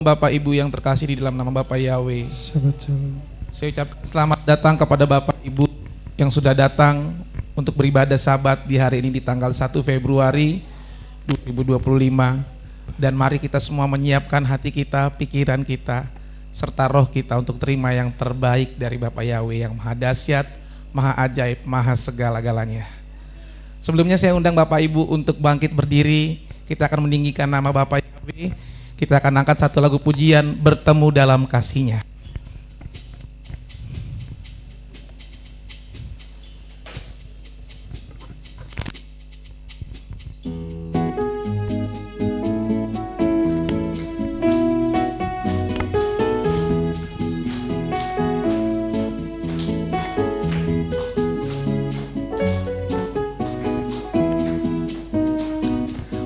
Bapak Ibu yang terkasih di dalam nama Bapak Yahweh. Shabbat Shalom. Saya ucapkan selamat datang kepada Bapak Ibu yang sudah datang untuk beribadah Sabat di hari ini di tanggal 1 Februari 2025. Dan mari kita semua menyiapkan hati kita, pikiran kita, serta roh kita untuk terima yang terbaik dari Bapak Yahweh yang maha dahsyat, maha ajaib, maha segala-galanya. Sebelumnya saya undang Bapak Ibu untuk bangkit berdiri. Kita akan meninggikan nama Bapak Yahweh. Kita akan angkat satu lagu pujian, Bertemu Dalam Kasih-Nya.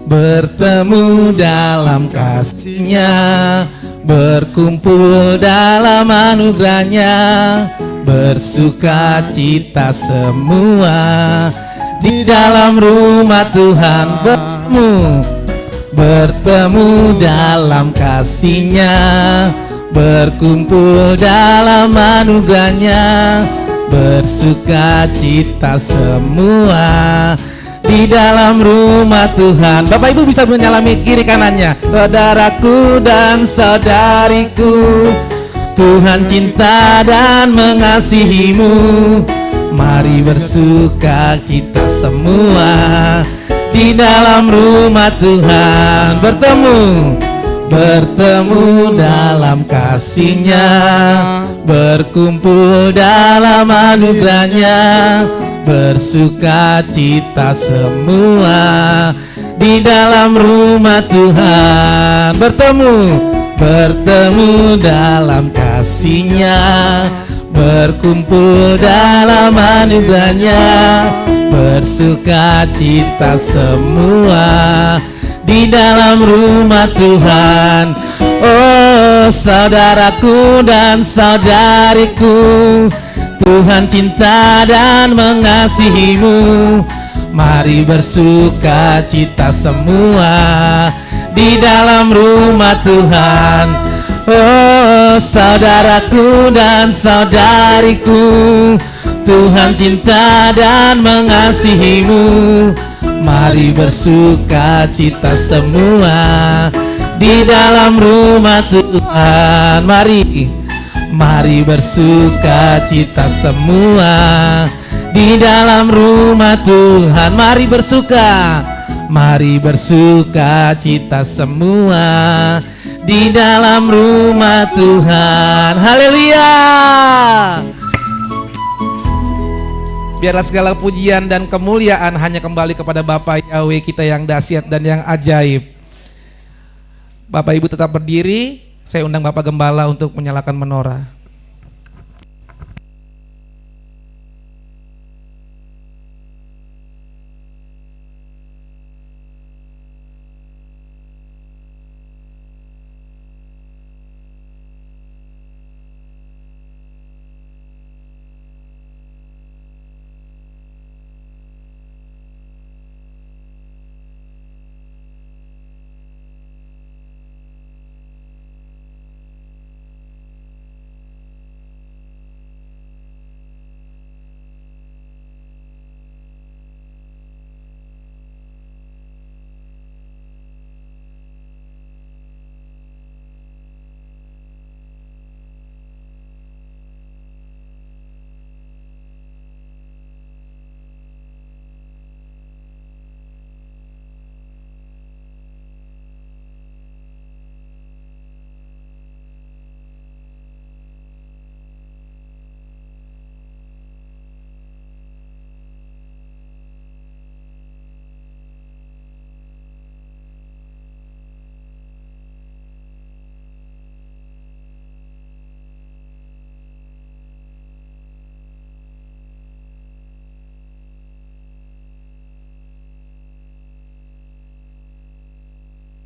Bertemu dalam kasih-Nya, berkumpul dalam anugerah-Nya, bersuka cita semua di dalam rumah Tuhan. Bertemu dalam kasih-Nya, berkumpul dalam anugerah-Nya, bersuka cita semua di dalam rumah Tuhan. Bapak Ibu bisa menyalami kiri kanannya. Saudaraku dan saudariku, Tuhan cinta dan mengasihimu. Mari bersuka kita semua di dalam rumah Tuhan. Bertemu dalam kasih-Nya, berkumpul dalam anugerah-Nya, bersuka cita semua di dalam rumah Tuhan. Bertemu dalam kasih-Nya, berkumpul dalam anugerah-Nya, bersuka cita semua di dalam rumah Tuhan. Oh saudaraku dan saudariku, Tuhan cinta dan mengasihimu. Mari bersuka cita semua di dalam rumah Tuhan. Oh saudaraku dan saudariku, Tuhan cinta dan mengasihimu. Mari bersuka cita semua di dalam rumah Tuhan. Mari bersuka cita semua di dalam rumah Tuhan. Mari bersuka cita semua di dalam rumah Tuhan. Haleluya. Biarlah segala pujian dan kemuliaan hanya kembali kepada Bapak Yahweh kita yang dahsyat dan yang ajaib. Bapak Ibu tetap berdiri. Saya undang Bapak Gembala untuk menyalakan menorah.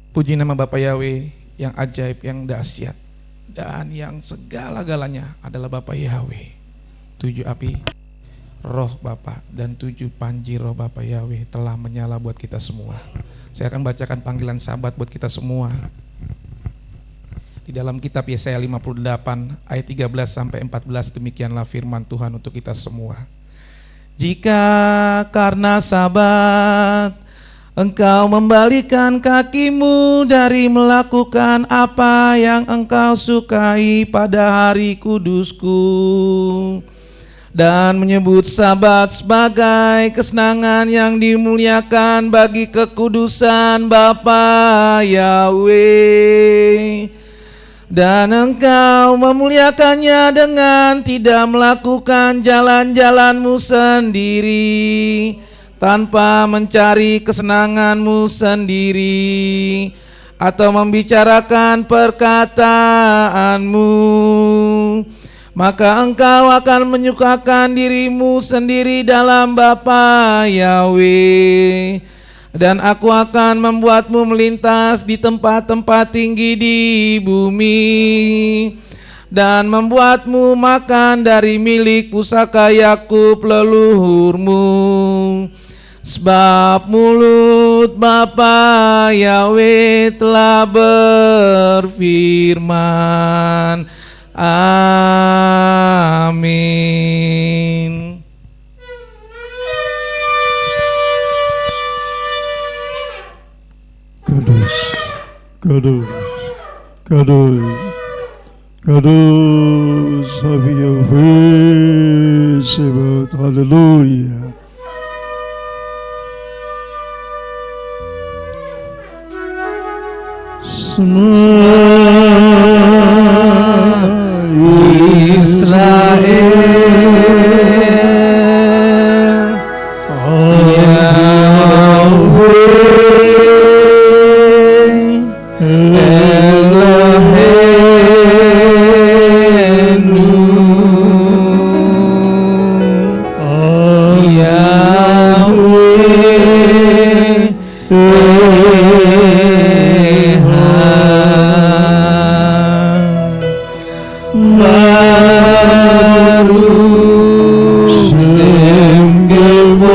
Puji nama Bapak Yahweh yang ajaib, yang dahsyat, dan yang segala-galanya adalah Bapak Yahweh. 7 api roh Bapa dan 7 panji roh Bapa Yahweh telah menyala buat kita semua. Saya akan bacakan panggilan sahabat buat kita semua. Di dalam kitab Yesaya 58 ayat 13 sampai 14 demikianlah firman Tuhan untuk kita semua. Jika karena Sabat engkau membalikan kakimu dari melakukan apa yang engkau sukai pada hari kudusku dan menyebut Sabat sebagai kesenangan yang dimuliakan bagi kekudusan Bapa Yahweh, dan engkau memuliakannya dengan tidak melakukan jalan-jalanmu sendiri, tanpa mencari kesenanganmu sendiri, atau membicarakan perkataanmu, maka engkau akan menyukakan dirimu sendiri dalam Bapa Yahweh, dan aku akan membuatmu melintas di tempat-tempat tinggi di bumi, dan membuatmu makan dari milik pusaka Yakub leluhurmu. Sebab mulut Bapa Yahweh telah berfirman. Amin. Kudus, kudus, kudus, kudus, have your face about hallelujah. Israel, Yahweh Eloheinu, Yahweh Baruch Shem Kevod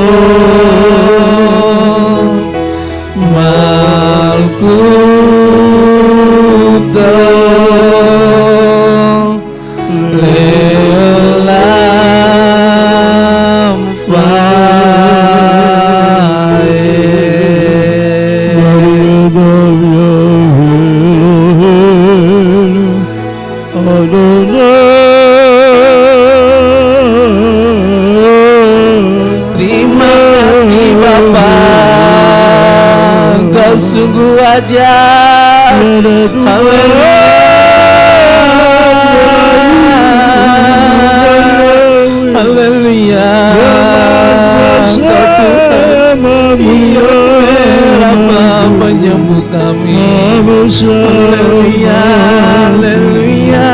Malkuto Leolam Terima kasih Bapa, Engkau sungguh ajaib. Haleluya. Haleluya. Engkau Tuhan, Bapa penyembuh kami. Haleluya. Haleluya.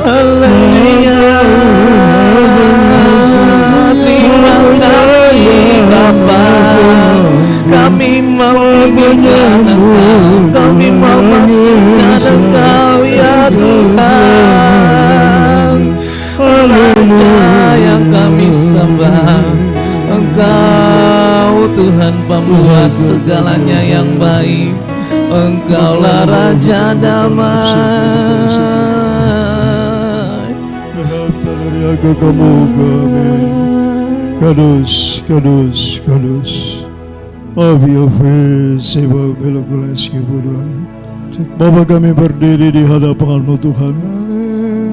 Haleluya. Terima kasih Bapa, kami mau mengingat Engkau, kami mau masukkan Engkau ya Tuhan, Raja yang kami sembah. Engkau Tuhan pembuat segalanya yang baik, Engkaulah Raja damai. Kudus, kudus, kudus. Of your face, sebab belas kebuduan. Bapa, kami berdiri di hadapan-Mu Tuhan.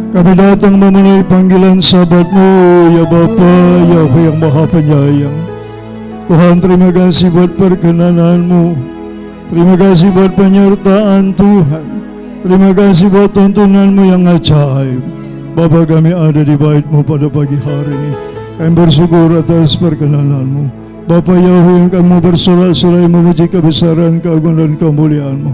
Kami datang memenuhi panggilan Sabat-Mu, ya Bapa, Yahweh yang Maha Penyayang. Tuhan, terima kasih buat perkenanan-Mu. Terima kasih buat penyertaan Tuhan. Terima kasih buat tuntunan-Mu yang ajaib. Bapa, kami ada di bait-Mu pada pagi hari ini. Kami bersyukur atas perkenanan-Mu. Bapa Yahweh, yang Kamu bersorak-sorai memuji kebesaran, keagungan dan kemuliaan-Mu.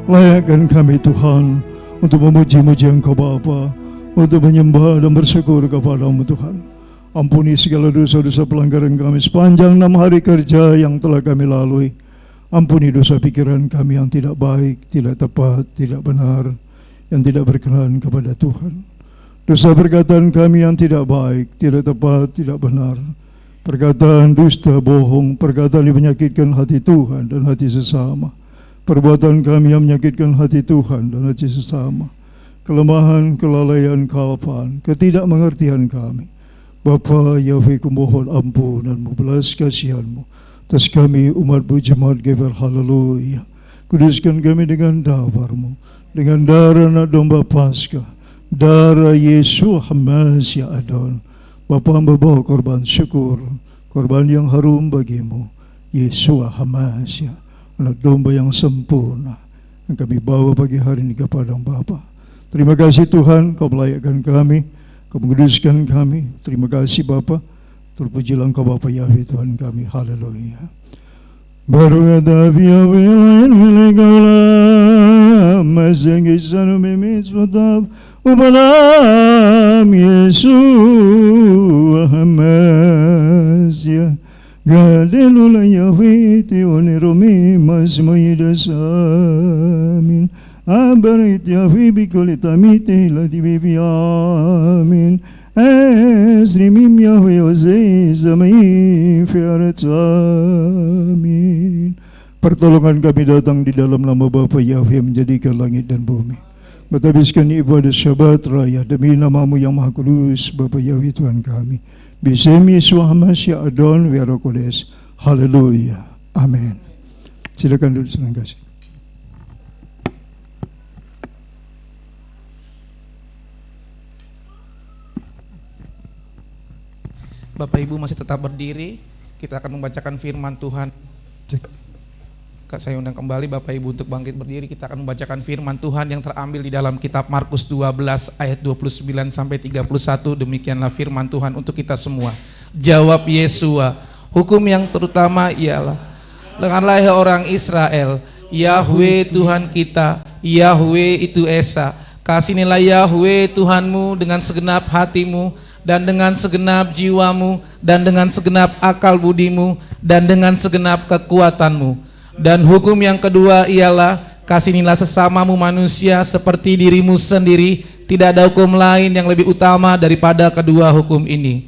Layakkan kami Tuhan untuk memuji-muji Engkau Bapa, untuk menyembah dan bersyukur kepada-Mu Tuhan. Ampuni segala dosa-dosa pelanggaran kami sepanjang 6 hari kerja yang telah kami lalui. Ampuni dosa pikiran kami yang tidak baik, tidak tepat, tidak benar, yang tidak berkenan kepada Tuhan. Dosa perkataan kami yang tidak baik, tidak tepat, tidak benar, perkataan dusta, bohong, perkataan yang menyakitkan hati Tuhan dan hati sesama. perbuatan kami yang menyakitkan hati Tuhan dan hati sesama, kelemahan, kelalaian, kealpaan, ketidakmengertian kami. Bapa Yahweh, kumohon ampunanmu, belas kasihanmu atas kami umat-Mu jemaat Geber, haleluya. Kuduskan kami dengan darah-Mu, dengan darah anak domba Paskah, darah Yesus Hamasya Adon. Bapa membawa korban syukur, korban yang harum bagimu, Yesus Hamasya, anak domba yang sempurna yang kami bawa pagi hari ini kepada Bapa. Terima kasih Tuhan, Kau melayakkan kami, Kau menguduskan kami. Terima kasih Bapa. Terpujilah Engkau Bapa Yahweh Tuhan kami, haleluya. Barulah Yahweh lain milik Allah, mazengisan mitzvotav ubalam Yesus Hamasya. Galilula Yahweh teoneromi masmoidasamin. Abarit Yahweh bikolitamite latibibi amin. Esrimim Yahweh ozei zamai fiarat amin. Pertolongan kami datang di dalam nama Bapa Yahweh menjadikan langit dan bumi. Bertabiskan ibadah Syabat Raya demi nama-Mu yang Maha Kudus, Bapa Yahweh Tuhan kami. Bisem Yesus Hamasya Adon Verokodes. Haleluya. Amin. Silakan duduk senang kasih. Bapak Ibu masih tetap berdiri, kita akan membacakan firman Tuhan. Kak, saya undang kembali Bapak Ibu untuk bangkit berdiri. Kita akan membacakan firman Tuhan yang terambil di dalam kitab Markus 12 ayat 29 sampai 31. Demikianlah firman Tuhan untuk kita semua. Jawab Yesua, hukum yang terutama ialah, dengarlah hai orang Israel, Yahweh Tuhan kita, Yahweh itu Esa. Kasihnilah Yahweh Tuhanmu dengan segenap hatimu, dan dengan segenap jiwamu, dan dengan segenap akal budimu, dan dengan segenap kekuatanmu. Dan hukum yang kedua ialah, kasihnilah sesamamu manusia seperti dirimu sendiri. Tidak ada hukum lain yang lebih utama daripada kedua hukum ini.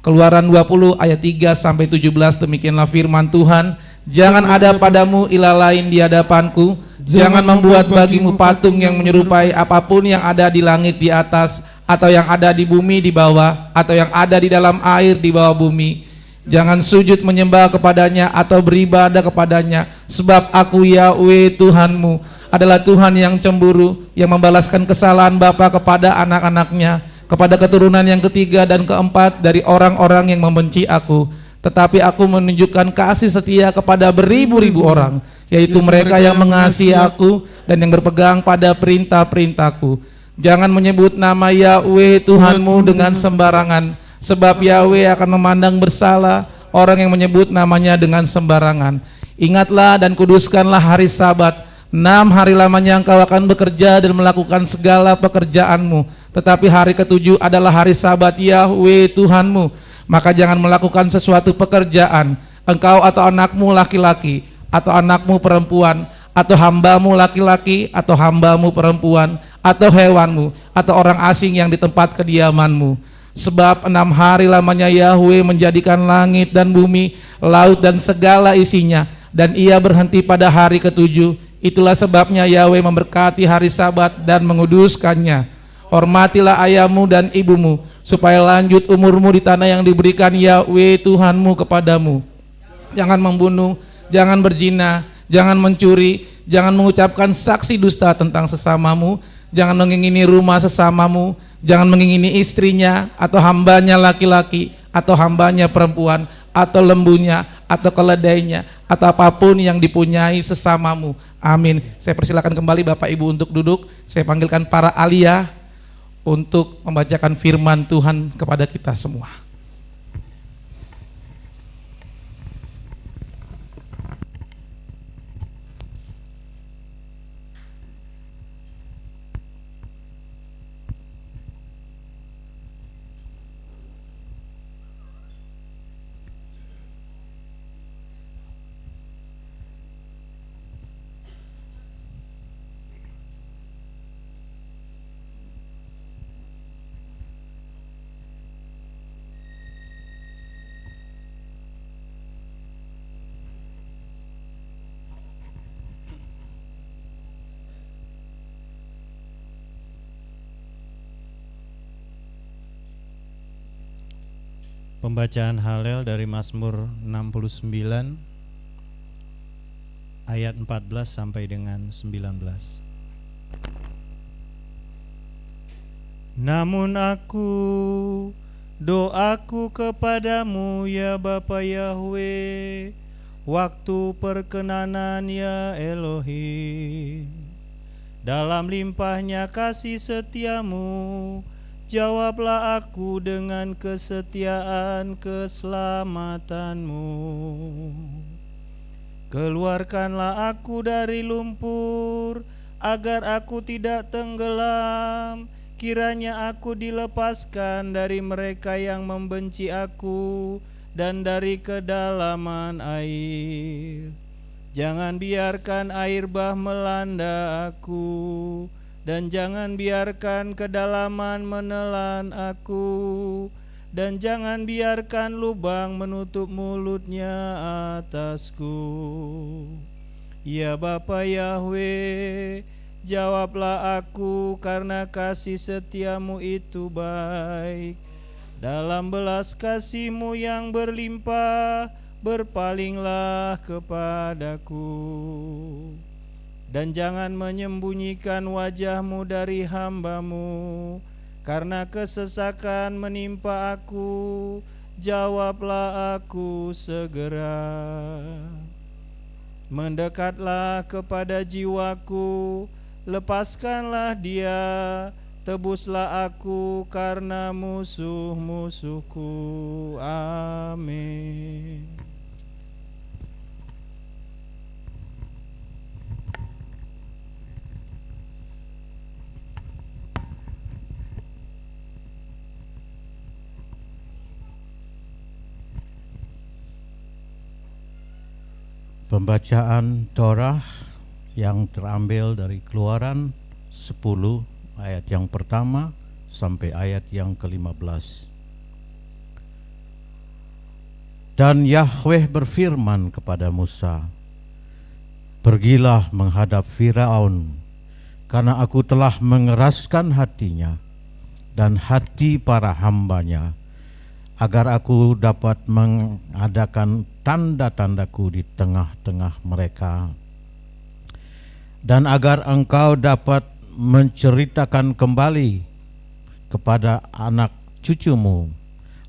Keluaran 20 ayat 3 sampai 17, demikianlah firman Tuhan. Jangan ada padamu ilah lain di hadapanku. Jangan membuat bagimu patung yang menyerupai apapun yang ada di langit di atas, atau yang ada di bumi di bawah, atau yang ada di dalam air di bawah bumi. Jangan sujud menyembah kepadanya atau beribadah kepadanya, sebab aku Yahweh Tuhanmu adalah Tuhan yang cemburu, yang membalaskan kesalahan bapa kepada anak-anaknya, kepada keturunan yang ketiga dan keempat dari orang-orang yang membenci aku. Tetapi aku menunjukkan kasih setia kepada beribu-ribu orang, yaitu mereka yang mengasihi aku dan yang berpegang pada perintah-perintahku. Jangan menyebut nama Yahweh Tuhanmu dengan sembarangan, sebab Yahweh akan memandang bersalah orang yang menyebut namanya dengan sembarangan. Ingatlah dan kuduskanlah hari Sabat. 6 hari lamanya engkau akan bekerja dan melakukan segala pekerjaanmu, tetapi hari ketujuh adalah hari Sabat Yahweh Tuhanmu. Maka jangan melakukan sesuatu pekerjaan, engkau atau anakmu laki-laki, atau anakmu perempuan, atau hambamu laki-laki, atau hambamu perempuan, atau hewanmu, atau orang asing yang di tempat kediamanmu. Sebab 6 hari lamanya Yahweh menjadikan langit dan bumi, laut dan segala isinya, dan ia berhenti pada hari ketujuh. Itulah sebabnya Yahweh memberkati hari Sabat dan menguduskannya. Hormatilah ayahmu dan ibumu, supaya lanjut umurmu di tanah yang diberikan Yahweh Tuhanmu kepadamu. Jangan membunuh, jangan berzina, jangan mencuri, jangan mengucapkan saksi dusta tentang sesamamu, jangan mengingini rumah sesamamu, jangan mengingini istrinya, atau hambanya laki-laki, atau hambanya perempuan, atau lembunya, atau keledainya, atau apapun yang dipunyai sesamamu. Amin. Saya persilakan kembali Bapak Ibu untuk duduk. Saya panggilkan para aliyah untuk membacakan firman Tuhan kepada kita semua. Pembacaan Halel dari Mazmur 69 ayat 14 sampai dengan 19. Namun doaku kepadamu ya Bapa Yahweh, waktu perkenanan ya Elohim. Dalam limpahnya kasih setiamu, jawablah aku dengan kesetiaan keselamatanmu. Keluarkanlah aku dari lumpur, agar aku tidak tenggelam. Kiranya aku dilepaskan dari mereka yang membenci aku dan dari kedalaman air. Jangan biarkan air bah melanda aku, dan jangan biarkan kedalaman menelan aku, dan jangan biarkan lubang menutup mulutnya atasku. Ya Bapa Yahweh, jawablah aku karena kasih setiamu itu baik. Dalam belas kasih-Mu yang berlimpah, berpalinglah kepadaku. Dan jangan menyembunyikan wajah-Mu dari hamba-Mu, karena kesesakan menimpa aku. Jawablah aku segera. Mendekatlah kepada jiwaku, lepaskanlah dia, tebuslah aku karena musuh-musuhku. Amin. Pembacaan Torah yang terambil dari Keluaran 10 ayat yang pertama sampai ayat yang ke-15. Dan Yahweh berfirman kepada Musa, "Pergilah menghadap Firaun, karena aku telah mengeraskan hatinya dan hati para hambanya, agar aku dapat mengadakan tanda-tandaku di tengah-tengah mereka, dan agar engkau dapat menceritakan kembali kepada anak cucumu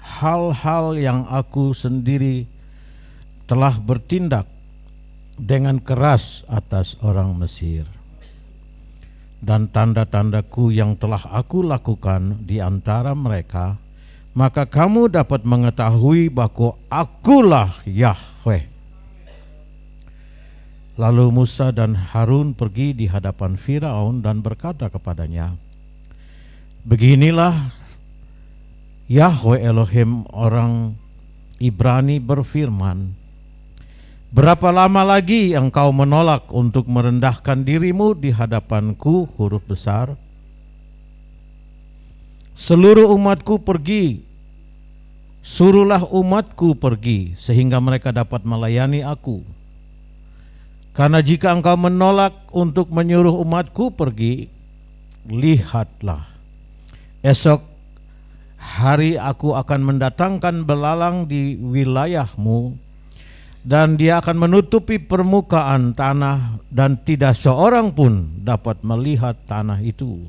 hal-hal yang aku sendiri telah bertindak dengan keras atas orang Mesir, dan tanda-tandaku yang telah aku lakukan di antara mereka. Maka kamu dapat mengetahui bahwa akulah Yahweh." Lalu Musa dan Harun pergi di hadapan Firaun dan berkata kepadanya, "Beginilah Yahweh Elohim orang Ibrani berfirman, berapa lama lagi engkau menolak untuk merendahkan dirimu di hadapanku?" Huruf besar. "Seluruh umatku pergi, suruhlah umatku pergi, sehingga mereka dapat melayani aku. Karena jika engkau menolak untuk menyuruh umatku pergi, lihatlah, esok hari aku akan mendatangkan belalang di wilayahmu, dan dia akan menutupi permukaan tanah, dan tidak seorang pun dapat melihat tanah itu.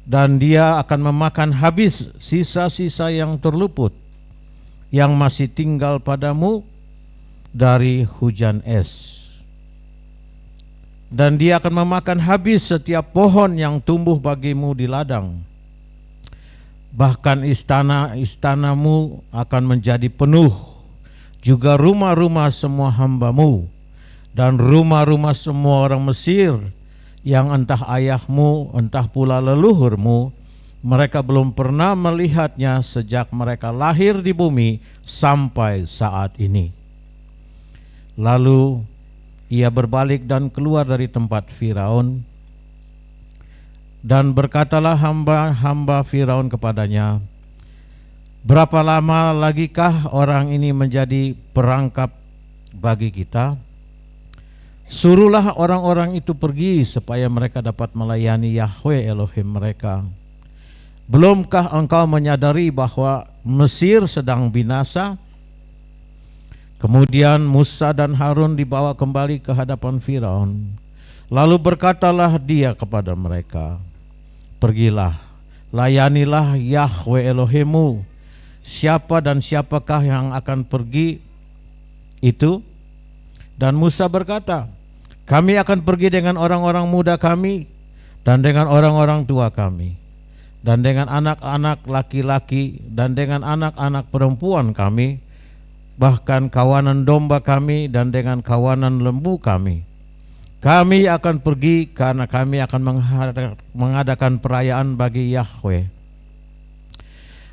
Dan dia akan memakan habis sisa-sisa yang terluput, yang masih tinggal padamu dari hujan es. Dan dia akan memakan habis setiap pohon yang tumbuh bagimu di ladang. Bahkan istana-istanamu akan menjadi penuh, juga rumah-rumah semua hambamu, dan rumah-rumah semua orang Mesir, yang entah ayahmu, entah pula leluhurmu, mereka belum pernah melihatnya sejak mereka lahir di bumi sampai saat ini." Lalu ia berbalik dan keluar dari tempat Firaun, dan berkatalah hamba-hamba Firaun kepadanya, "Berapa lama lagikah orang ini menjadi perangkap bagi kita? Suruhlah orang-orang itu pergi supaya mereka dapat melayani Yahweh Elohim mereka. Belumkah engkau menyadari bahwa Mesir sedang binasa? Kemudian Musa dan Harun dibawa kembali ke hadapan Firaun. Lalu berkatalah dia kepada mereka, pergilah, layanilah Yahwe Elohimmu. Siapa dan siapakah yang akan pergi itu? Dan Musa berkata, kami akan pergi dengan orang-orang muda kami, dan dengan orang-orang tua kami, dan dengan anak-anak laki-laki, dan dengan anak-anak perempuan kami, bahkan kawanan domba kami, dan dengan kawanan lembu kami. Kami akan pergi karena kami akan mengadakan perayaan bagi Yahwe.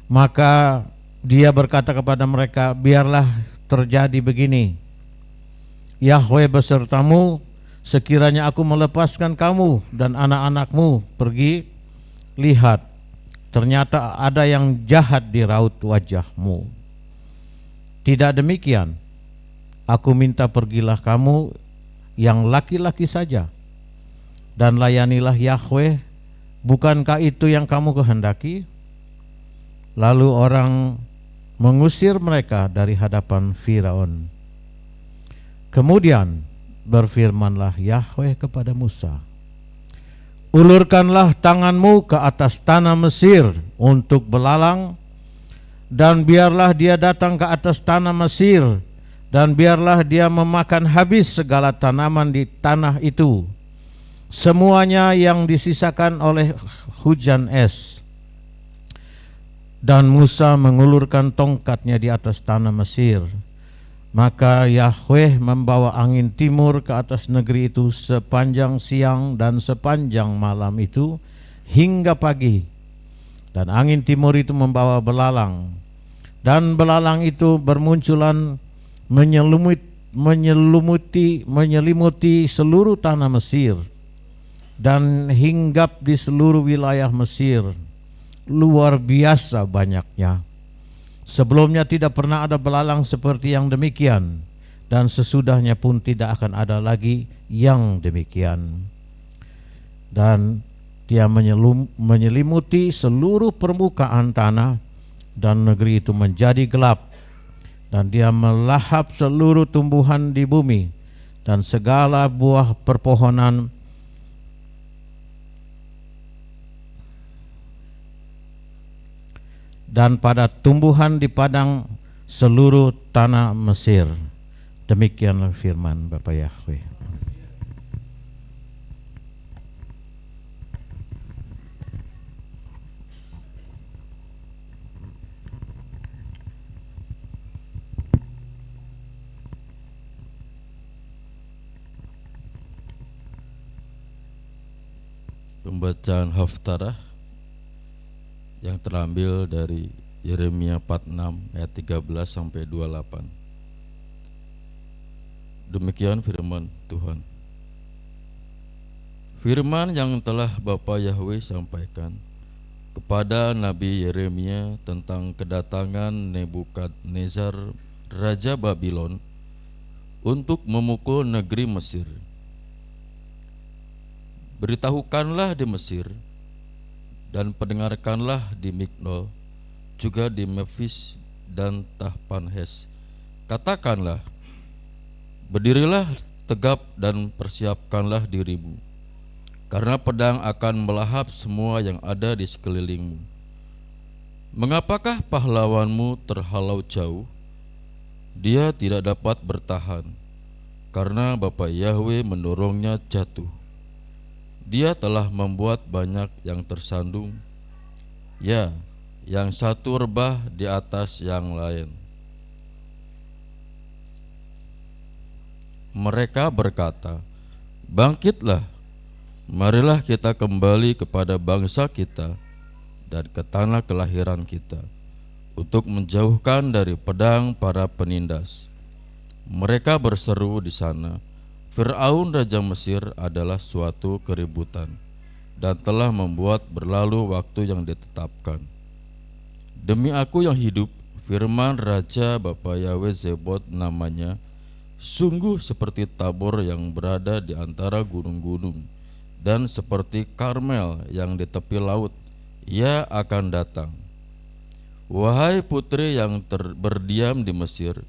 Maka dia berkata kepada mereka, biarlah terjadi begini. Yahwe besertamu, sekiranya aku melepaskan kamu dan anak-anakmu pergi, lihat, ternyata ada yang jahat di raut wajahmu. Tidak demikian, aku minta pergilah kamu yang laki-laki saja, dan layanilah Yahwe. Bukankah itu yang kamu kehendaki? Lalu orang mengusir mereka dari hadapan Firaun. Kemudian berfirmanlah Yahwe kepada Musa, ulurkanlah tanganmu ke atas tanah Mesir untuk belalang, dan biarlah dia datang ke atas tanah Mesir, dan biarlah dia memakan habis segala tanaman di tanah itu, semuanya yang disisakan oleh hujan es. Dan Musa mengulurkan tongkatnya di atas tanah Mesir. Maka Yahwe membawa angin timur ke atas negeri itu sepanjang siang dan sepanjang malam itu hingga pagi. Dan angin timur itu membawa belalang, dan belalang itu bermunculan menyelimuti seluruh tanah Mesir dan hinggap di seluruh wilayah Mesir. Luar biasa banyaknya. Sebelumnya tidak pernah ada belalang seperti yang demikian, dan sesudahnya pun tidak akan ada lagi yang demikian. Dan dia menyelimuti seluruh permukaan tanah, dan negeri itu menjadi gelap, dan dia melahap seluruh tumbuhan di bumi, dan segala buah perpohonan, dan pada tumbuhan di padang seluruh tanah Mesir. Demikianlah firman Bapa Yahwe. Pembacaan Haftarah yang terambil dari Yeremia 46 ayat 13 sampai 28. Demikian firman Tuhan. Firman yang telah Bapa Yahwe sampaikan kepada Nabi Yeremia tentang kedatangan Nebukadnezar Raja Babylon untuk memukul negeri Mesir. Beritahukanlah di Mesir, dan pendengarkanlah di Migdol, juga di Memphis dan Tahpanhes. Katakanlah, berdirilah tegap dan persiapkanlah dirimu, karena pedang akan melahap semua yang ada di sekelilingmu. Mengapakah pahlawanmu terhalau jauh? Dia tidak dapat bertahan, karena Bapa Yahwe mendorongnya jatuh. Dia telah membuat banyak yang tersandung, ya, yang satu rebah di atas yang lain. Mereka berkata, bangkitlah, marilah kita kembali kepada bangsa kita dan ke tanah kelahiran kita, untuk menjauhkan dari pedang para penindas. Mereka berseru di sana, Firaun Raja Mesir adalah suatu keributan, dan telah membuat berlalu waktu yang ditetapkan. Demi aku yang hidup, firman Raja Bapa Yahwe Zebot namanya, sungguh seperti Tabor yang berada di antara gunung-gunung, dan seperti Karmel yang di tepi laut, ia akan datang. Wahai putri yang berdiam di Mesir,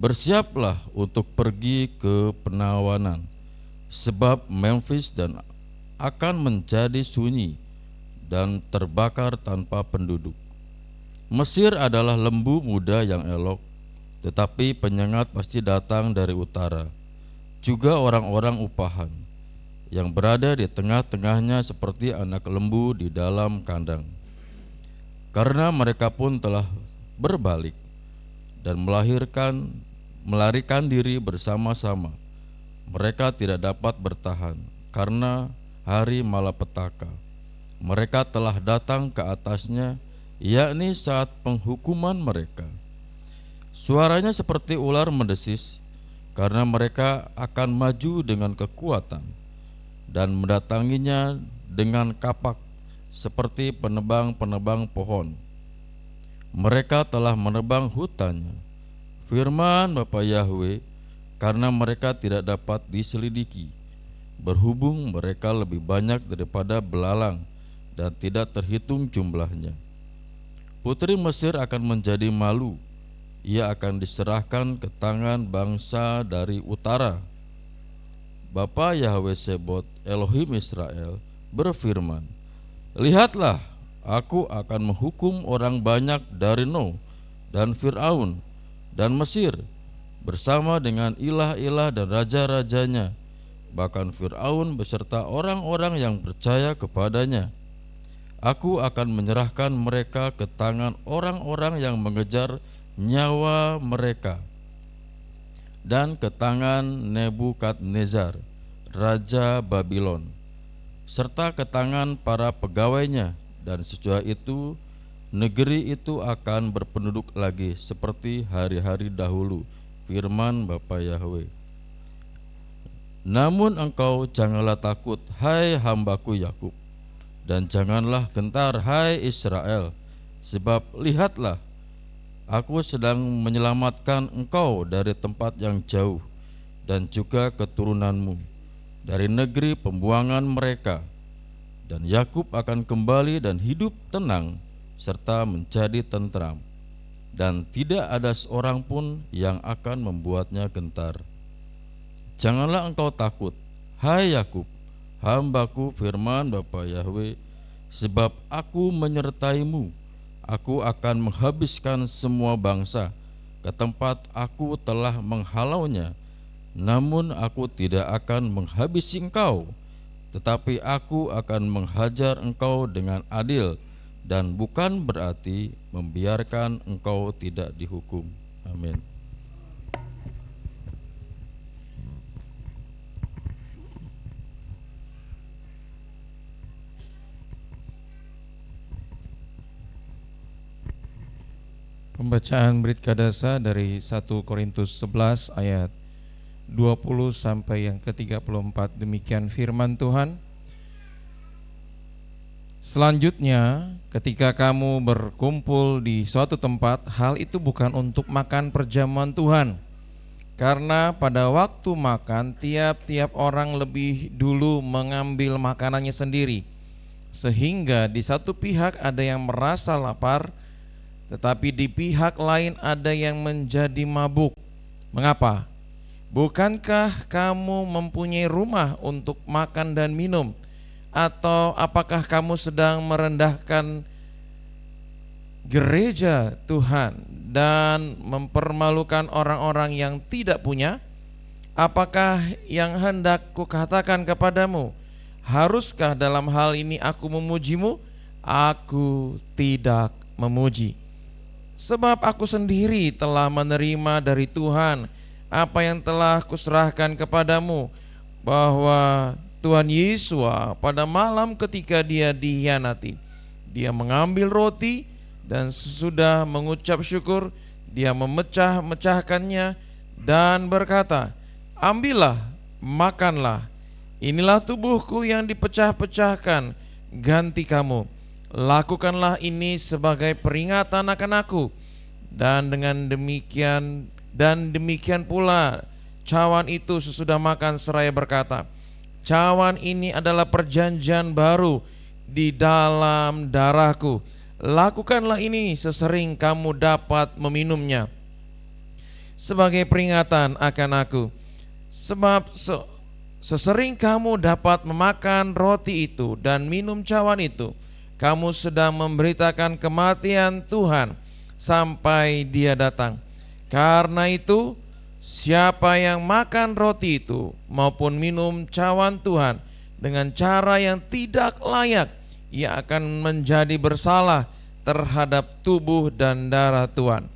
bersiaplah untuk pergi ke penawanan, sebab Memphis akan menjadi sunyi dan terbakar tanpa penduduk. Mesir adalah lembu muda yang elok, tetapi penyengat pasti datang dari utara. Juga orang-orang upahan yang berada di tengah-tengahnya seperti anak lembu di dalam kandang. Karena mereka pun telah berbalik dan melarikan diri bersama-sama. Mereka tidak dapat bertahan karena hari malapetaka. Mereka telah datang ke atasnya, yakni saat penghukuman mereka. Suaranya seperti ular mendesis, karena mereka akan maju dengan kekuatan dan mendatanginya dengan kapak seperti penebang-penebang pohon. Mereka telah menebang hutannya. Firman Bapa Yahweh, karena mereka tidak dapat diselidiki, berhubung mereka lebih banyak daripada belalang dan tidak terhitung jumlahnya. Putri Mesir akan menjadi malu, ia akan diserahkan ke tangan bangsa dari utara. Bapa Yahweh Sebot, Elohim Israel, berfirman, lihatlah, aku akan menghukum orang banyak dari No dan Fir'aun dan Mesir, bersama dengan ilah-ilah dan raja-rajanya, bahkan Fir'aun beserta orang-orang yang percaya kepadanya. Aku akan menyerahkan mereka ke tangan orang-orang yang mengejar nyawa mereka, dan ke tangan Nebukadnezar, Raja Babylon, serta ke tangan para pegawainya, dan sesudah itu negeri itu akan berpenduduk lagi seperti hari-hari dahulu. Firman Bapa Yahweh. Namun engkau janganlah takut, hai hambaku Yakub, dan janganlah gentar, hai Israel, sebab lihatlah, aku sedang menyelamatkan engkau dari tempat yang jauh, dan juga keturunanmu dari negeri pembuangan mereka. Dan Yakub akan kembali dan hidup tenang serta menjadi tentram, dan tidak ada seorang pun yang akan membuatnya gentar. Janganlah engkau takut, hai Yakub, hambaku, firman Bapa Yahweh, sebab aku menyertaimu. Aku akan menghabiskan semua bangsa ke tempat aku telah menghalaunya, namun aku tidak akan menghabisi engkau, tetapi aku akan menghajar engkau dengan adil, dan bukan berarti membiarkan engkau tidak dihukum. Amin. Pembacaan Brit Kadasa dari 1 Korintus 11 ayat 20 sampai yang ke-34. Demikian firman Tuhan. Selanjutnya, ketika kamu berkumpul di suatu tempat, hal itu bukan untuk makan perjamuan Tuhan, karena pada waktu makan tiap-tiap orang lebih dulu mengambil makanannya sendiri, sehingga di satu pihak ada yang merasa lapar, tetapi di pihak lain ada yang menjadi mabuk. Mengapa? Bukankah kamu mempunyai rumah untuk makan dan minum? Atau apakah kamu sedang merendahkan gereja Tuhan dan mempermalukan orang-orang yang tidak punya? Apakah yang hendak kukatakan kepadamu? Haruskah dalam hal ini aku memujimu? Aku tidak memuji. Sebab aku sendiri telah menerima dari Tuhan apa yang telah kuserahkan kepadamu, bahwa Tuhan Yesus pada malam ketika dia dikhianati, dia mengambil roti dan sesudah mengucap syukur, dia memecah-mecahkannya dan berkata, ambillah, makanlah, inilah tubuhku yang dipecah-pecahkan ganti kamu. Lakukanlah ini sebagai peringatan akan aku. Dan demikian pula cawan itu sesudah makan seraya berkata, cawan ini adalah perjanjian baru di dalam darahku. Lakukanlah ini sesering kamu dapat meminumnya sebagai peringatan akan aku. Sebab sesering kamu dapat memakan roti itu dan minum cawan itu, kamu sedang memberitakan kematian Tuhan sampai Dia datang. Karena itu, siapa yang makan roti itu maupun minum cawan Tuhan dengan cara yang tidak layak, ia akan menjadi bersalah terhadap tubuh dan darah Tuhan.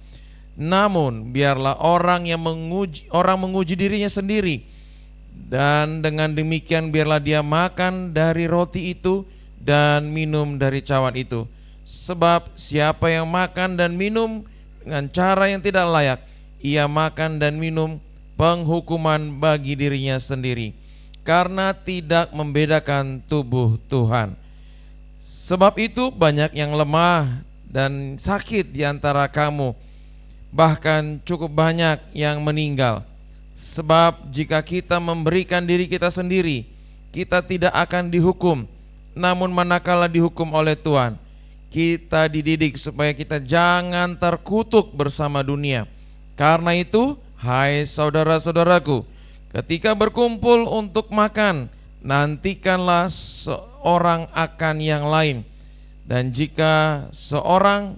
Namun biarlah orang menguji dirinya sendiri, dan dengan demikian biarlah dia makan dari roti itu dan minum dari cawan itu. Sebab siapa yang makan dan minum dengan cara yang tidak layak, ia makan dan minum penghukuman bagi dirinya sendiri, karena tidak membedakan tubuh Tuhan. Sebab itu banyak yang lemah dan sakit di antara kamu, bahkan cukup banyak yang meninggal. Sebab jika kita memberikan diri kita sendiri, kita tidak akan dihukum. Namun manakala dihukum oleh Tuhan, kita dididik supaya kita jangan terkutuk bersama dunia. Karena itu, hai saudara-saudaraku, ketika berkumpul untuk makan, nantikanlah seorang akan yang lain. Dan jika seseorang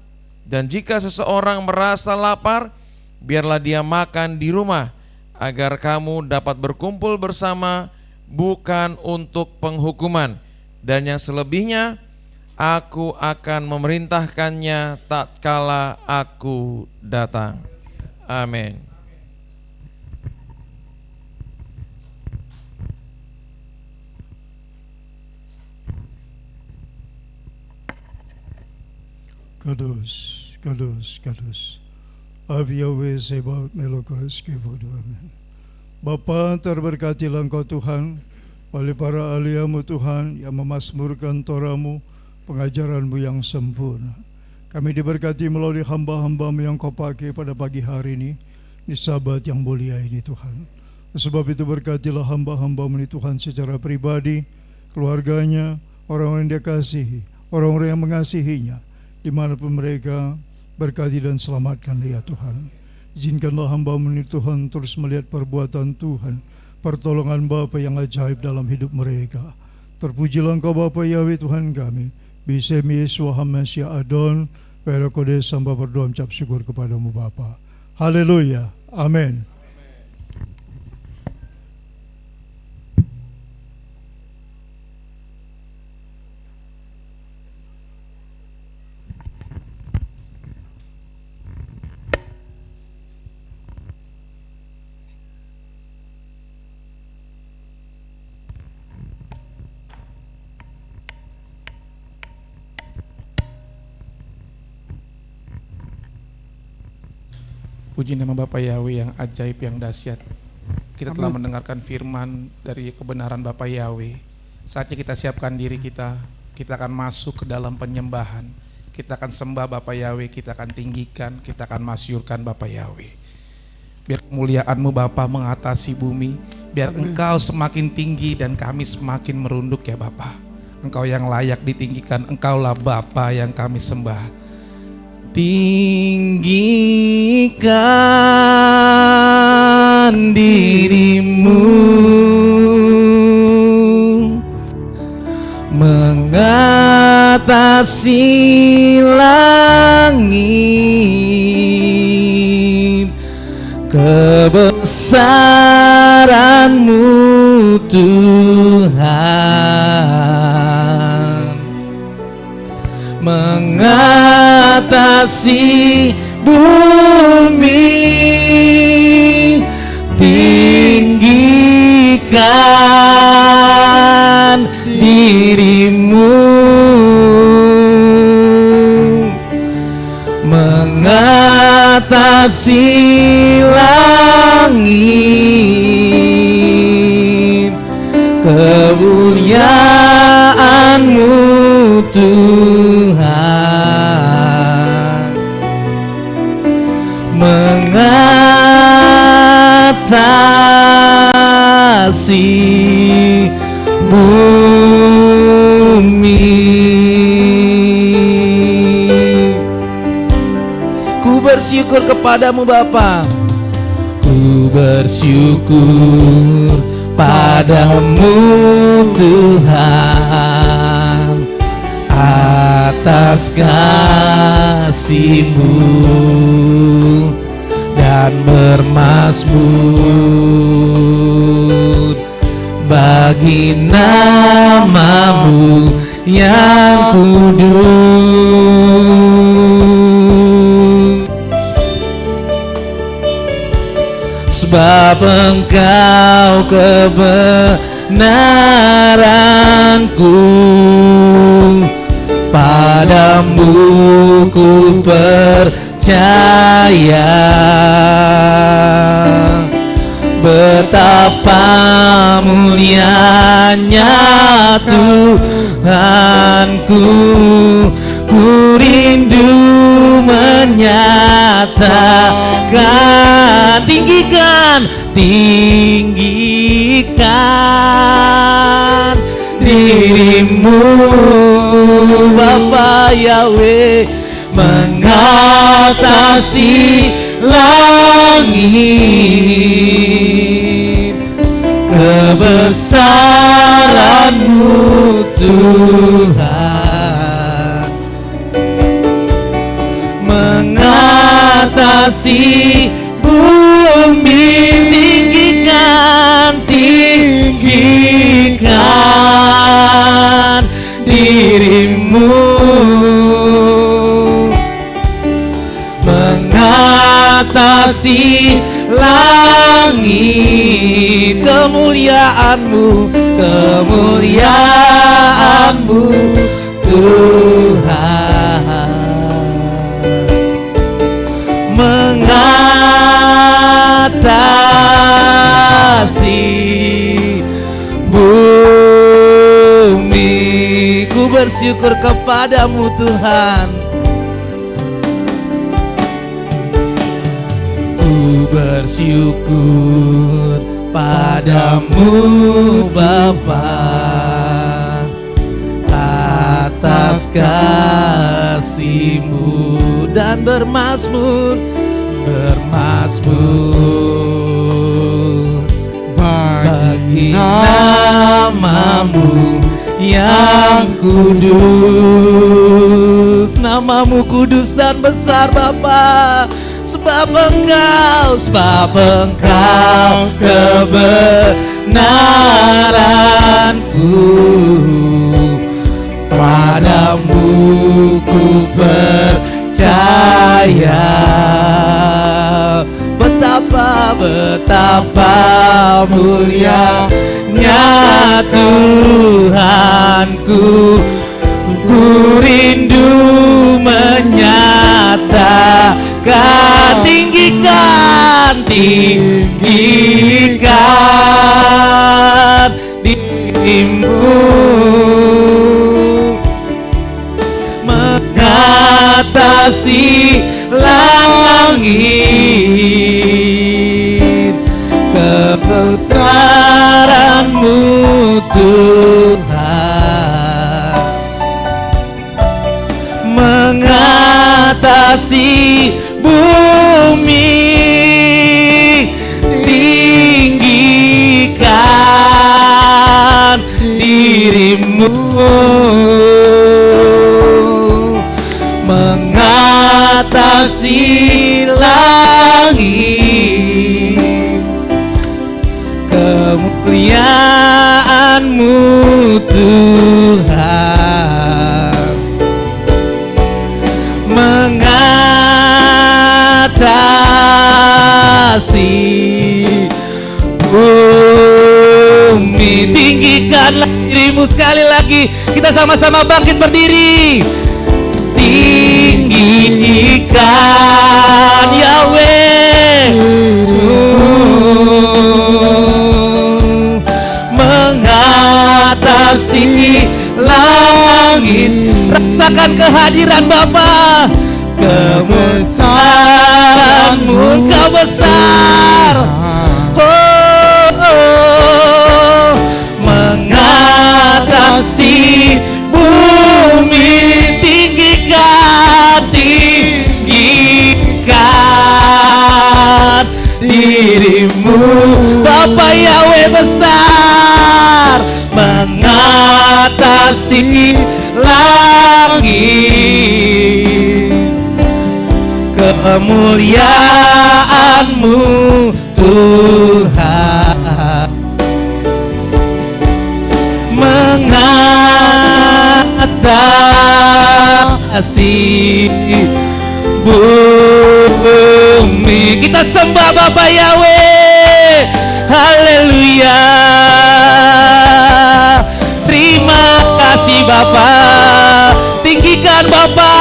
merasa lapar, biarlah dia makan di rumah, agar kamu dapat berkumpul bersama, bukan untuk penghukuman. Dan yang selebihnya, aku akan memerintahkannya tatkala aku datang. Amin. Kudus, kudus, kudus. Have Yahweh Sebaot Melokoles Kevodo. Amin. Bapa, terberkatilah Engkau Tuhan, oleh para ahli-Mu Tuhan yang memasmurkan Torah-Mu, pengajaran-Mu yang sempurna. Kami diberkati melalui hamba-hamba-Mu yang Kau pakai pada pagi hari ini, di Sabat yang mulia ini Tuhan. Sebab itu berkatilah hamba-hamba-Mu ini Tuhan secara pribadi, keluarganya, orang-orang yang Dia kasihi, orang-orang yang mengasihinya, dimanapun mereka, berkati dan selamatkan ya Tuhan. Izinkanlah hamba-Mu ini Tuhan terus melihat perbuatan Tuhan, pertolongan Bapa yang ajaib dalam hidup mereka. Terpujilah Engkau Bapa Yahweh Tuhan kami, Bisemi Yesua Hamasya Adon, Wera Kodes hamba berdoa mencap syukur kepadamu Bapa. Haleluya, amin. Puji nama Bapa Yahweh yang ajaib, yang dahsyat. Kita telah mendengarkan firman dari kebenaran Bapa Yahweh. Saatnya kita siapkan diri kita akan masuk ke dalam penyembahan. Kita akan sembah Bapa Yahweh, kita akan tinggikan, kita akan masyurkan Bapa Yahweh. Biar kemuliaan-Mu Bapa mengatasi bumi, biar Engkau semakin tinggi dan kami semakin merunduk ya Bapa. Engkau yang layak ditinggikan, Engkaulah Bapa yang kami sembah. Tinggikan diri-Mu mengatasi langit, kebesaran-Mu Tuhan, mengatasi bumi. Tinggikan diri-Mu mengatasi langit, kemuliaan-Mu Tuhan, mengatasi bumi. bersyukur kepadamu Bapa. Ku bersyukur padamu Tuhan atas kasih-Mu dan bermazmur bagi nama-Mu yang kudus. Sebab Engkau kebenaranku, padamu ku percaya. Betapa mulianya Tuhanku, ku rindu menyatakan. Tinggikan dirimu Bapa Yahweh, mengatasi langit. Kebesaran-Mu Tuhan mengatasi bumi. Tinggikan dirimu, mengatasi langit. Kemuliaan-Mu, kemuliaan-Mu Tuhan mengatasi bumi. Ku bersyukur kepadamu Tuhan. Ku bersyukur padamu Bapa atas kasih-Mu dan bermazmur bagi nama-Mu yang kudus. Nama-Mu kudus dan besar Bapa, sebab Engkau kebenaranku, padamu ku percaya. Betapa mulianya Tuhanku, ku rindu menyatakan. Tinggikan dirimu, mengatasi langit. Kebesaran-Mu Tuhan mengatasi bumi. Tinggikan dirimu, mengatasi langit. Kemuliaan-Mu Tuhan mengatasi bumi. Tinggikanlah dirimu. Sekali lagi kita sama-sama bangkit berdiri. Tinggikan Yahweh, mengatasi langit. Rasakan kehadiran Bapa. Kebesaran-Mu, Engkau besar. Mengatasi bumi. Tinggikan kasih langit, kemuliaan-Mu Tuhan mengatasi bumi. Kita sembah Bapa Yahweh, haleluya. Terima kasih Bapa, tinggikan Bapa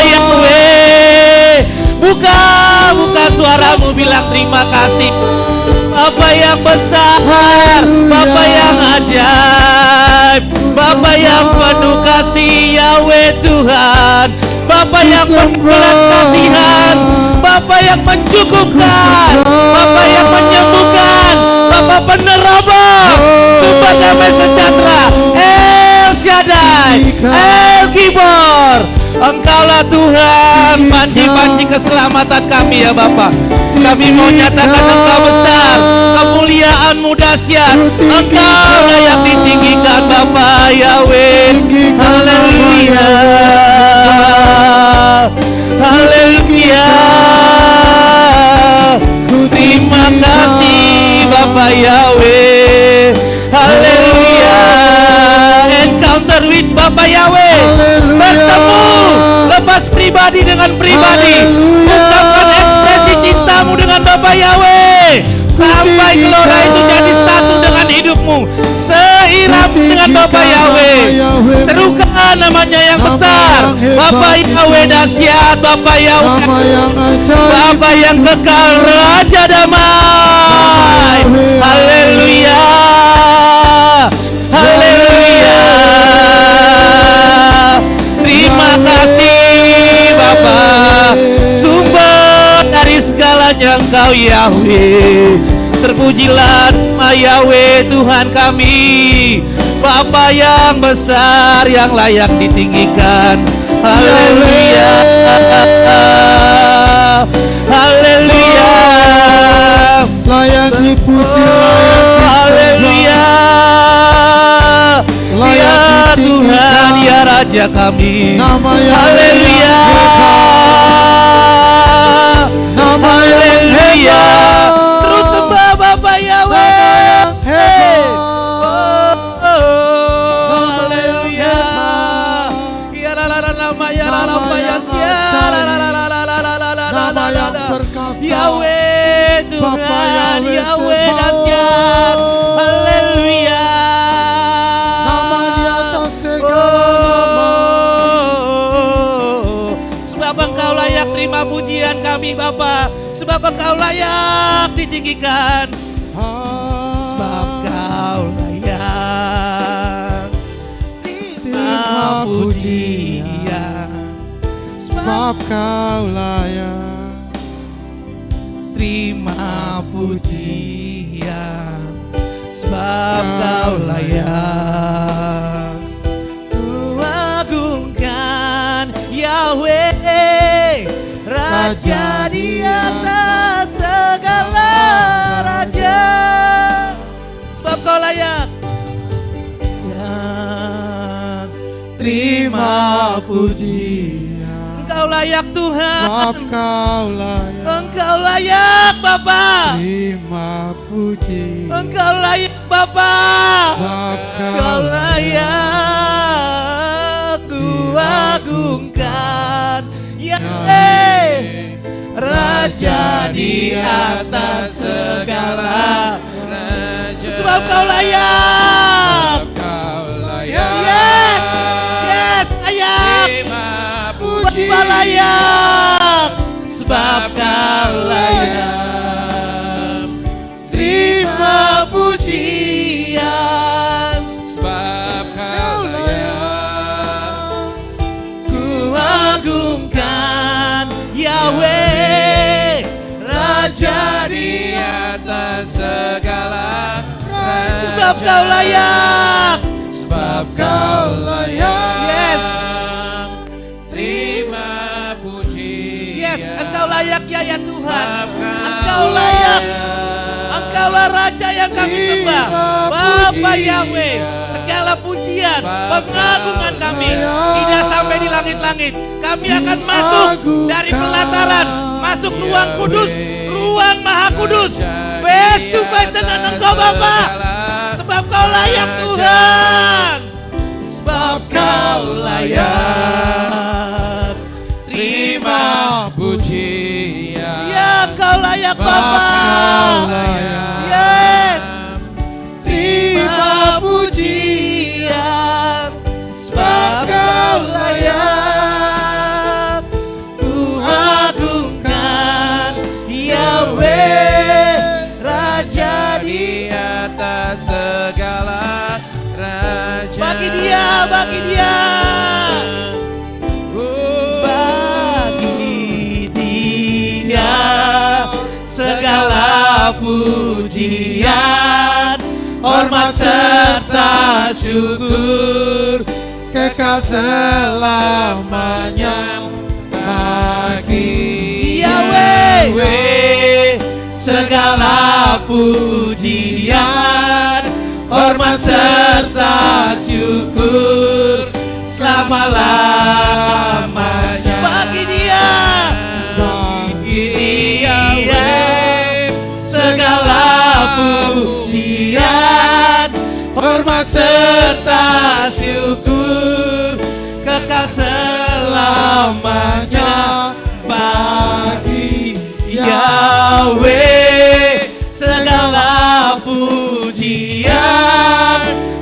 Yahweh. Buka suaramu, bilang terima kasih Bapa yang besar, Bapa yang ajaib, Bapa yang penuh kasih Yahweh Tuhan, Bapa yang penuh belas kasihan, Bapa yang mencukupkan, Bapa yang menyembuhkan, Bapa penerobos, sumber damai sejahtera, El Shaddai, El Gibor. Engkaulah Tuhan, panji-panji keselamatan kami ya Bapa. Kami mau nyatakan Engkau besar, kemuliaan-Mu dahsyat, Engkau layak ditinggikan Bapa Yahweh. Haleluya, haleluya. Terima kasih Bapa Yahweh, haleluya. Encounter with Bapa Yahweh, bertemu lepas pribadi dengan pribadi, ungkapkan ekspresi cintamu dengan Bapa Yahweh, sampai gelora itu jadi satu dengan hidupmu, seirama dengan Bapa Yahweh. Serukan namanya yang besar, Bapa Yahweh dahsyat, Bapa Yahweh, Bapa yang kekal, Raja damai. Haleluya, haleluya. Terima kasih Bapa, sumber dari segalanya Engkau Yahweh. Terpujilah nama Yahweh Tuhan kami, Bapa yang besar yang layak ditinggikan. Haleluya, haleluya. Layak dipuji, Haleluya, ya Tuhan, ya Raja kami. Haleluya, haleluya. Terus sembah Bapa Yahweh. Hey, haleluya. Ya nama ya nama ya Yahweh Tuhan, Yahweh dahsyat. Haleluya. Sebab Engkau layak terima pujian kami Bapa, sebab Engkau layak ditinggikan, sebab Engkau layak terima pujian, sebab Kau layak terima pujian, sebab Kau layak. Ku agungkan Yahweh, Raja di atas segala raja, sebab Kau layak. Terima pujian, Engkau layak Tuhan, sebab Kau layak Engkau layak Bapa, terima puji, Engkau layak Bapa, sebab Engkau layak. Ku agungkan Yahweh, Raja di atas segala raja, sebab Kau layak. Yes, yes, layak. Bapa layak, sebab Kau layak. Terima pujian, sebab Kau layak. Ku agungkan Yahweh, Raja di atas segala raja, sebab Kau layak, sebab Kau layak. Yes, terima pujian. Yes, Engkau layak ya Tuhan, Engkau layak. Engkaulah Raja yang kami sembah, Bapa Yahweh. Segala segala pujian, pengagungan kami tidak sampai di langit-langit. Kami akan masuk dari pelataran, masuk ruang kudus, ruang maha kudus, face to face dengan Engkau Bapa. Sebab Kau layak Tuhan, sebab Kau layak. Terima pujian. Ya Kau layak Bapa. Yes. Terima pujian, sebab Kau layak. Ku agungkan Yahweh, Raja Di atas segala raja. bagi Dia, bagi Dia. Bagi Dia segala pujian, hormat serta syukur kekal selamanya bagi Yahweh. Segala pujian, hormat serta syukur selama-lamanya bagi Dia. Bagi Dia segala pujian, hormat serta syukur kekal selamanya bagi Yahweh. Segala pujian,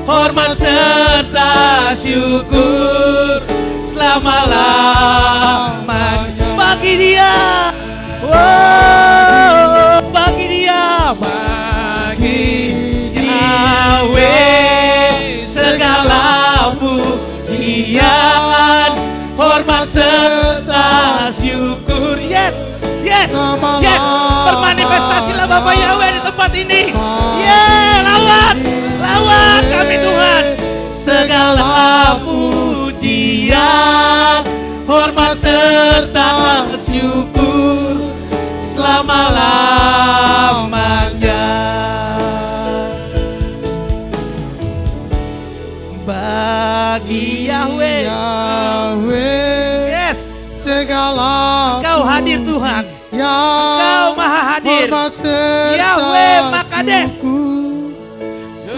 hormat serta syukur selama-lamanya bagi Dia. Oh, bagi Dia, bagi Yahweh. Segala pujian, hormat serta syukur. Yes, yes, yes. Bermanifestasilah Bapak Yahweh di tempat ini. Yeah, lawat, lawat kami Tuhan. Segala pujian, hormat serta syukur selama-lamanya bagi Yahweh. Yes, segala Engkau hadir Tuhan. Engkau Engkau maha hadir. Yahweh Makades.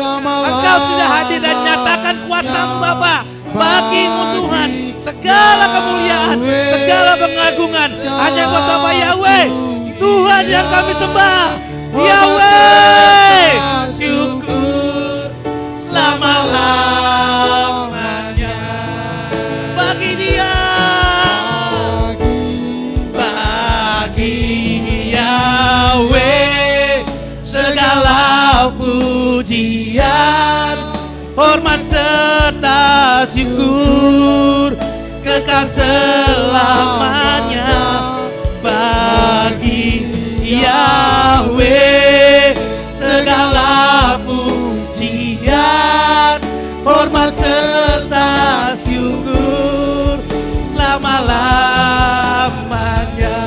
Engkau sudah hadir dan nyatakan kuasa-Mu Bapa. Bagi-Mu Tuhan segala kemuliaan, segala pengagungan hanya buat Bapa Yahweh, Tuhan yang kami sembah. Yahweh, syukur selama-lamanya bagi Dia. Bagi Yahweh segala pujian, hormat serta syukur kekal selamanya bagi Yahweh. Segala pujian, hormat serta syukur selama-lamanya,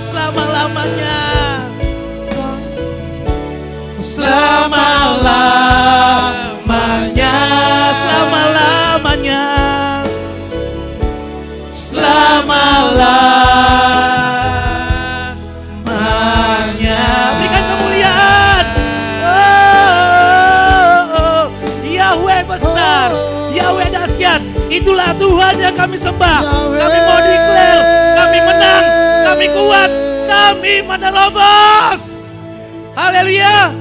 selama-lamanya, selama-lamanya, selama-lamanya, selama-lamanya. Berikan kemuliaan. Oh, Yahweh besar, Yahweh dahsyat. Itulah Tuhan yang kami sembah. Kami mau declare, kami menang, kami kuat, kami menerobos. Haleluya.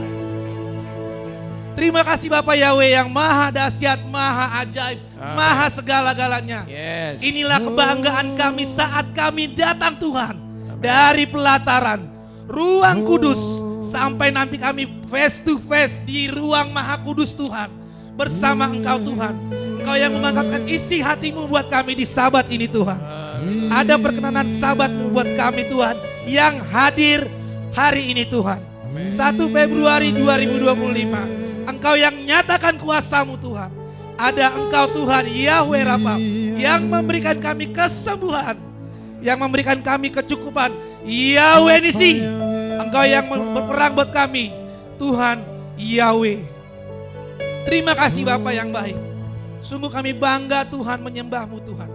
Terima kasih Bapak Yahweh yang maha dahsyat, maha ajaib, maha segala-galanya. Yes. Inilah kebanggaan kami saat kami datang Tuhan. Dari pelataran, ruang kudus, sampai nanti kami face to face di ruang maha kudus Tuhan. Bersama Engkau Tuhan. Engkau yang mengangkatkan isi hati-Mu buat kami di Sabat ini Tuhan. Ada perkenanan Sabat-Mu buat kami Tuhan yang hadir hari ini Tuhan. 1 Februari 2025. Engkau yang nyatakan kuasa-Mu Tuhan. Ada Engkau Tuhan Yahweh Rafa yang memberikan kami kesembuhan, yang memberikan kami kecukupan. Yahweh Nisi, Engkau yang berperang buat kami Tuhan Yahweh. Terima kasih Bapa yang baik. Sungguh kami bangga Tuhan menyembah-Mu Tuhan.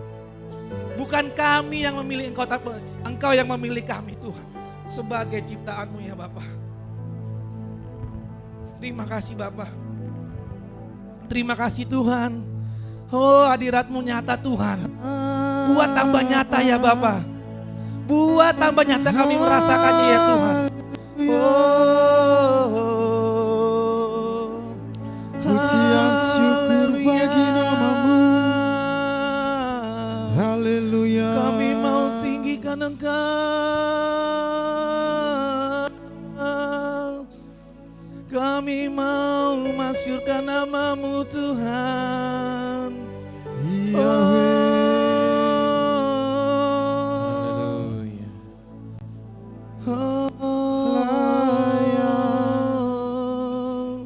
Bukan kami yang memilih Engkau, tapi Engkau yang memilih kami Tuhan. Sebagai ciptaan-Mu ya Bapa. Terima kasih Bapa. Terima kasih Tuhan. Oh, hadirat-Mu nyata Tuhan. Buat tambah nyata ya Bapa. Buat tambah nyata kami merasakannya ya Tuhan. Pujian syukur bagi nama-Mu. Haleluya. Kami mau tinggikan Engkau. Kami mau masyurkan nama-Mu Tuhan.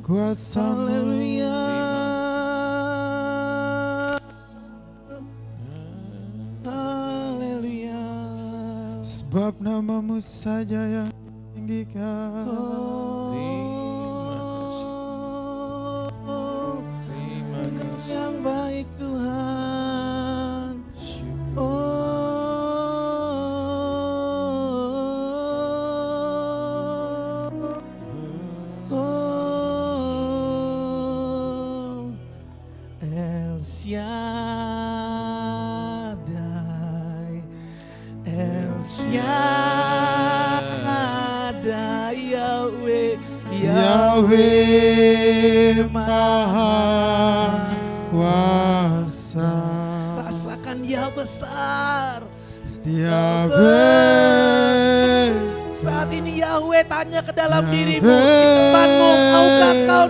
Kuasa Haleluya. Haleluya. sebab nama-Mu saja yang tinggikan. Terima kasih. Yang baik Tuhan. El Shaddai, El Shaddai, Yahweh, Yahweh Maha Kuasa. Rasakan Dia besar. Dia Saat ini Yahweh tanya ke dalam dirimu, di tempatmu, maukah kau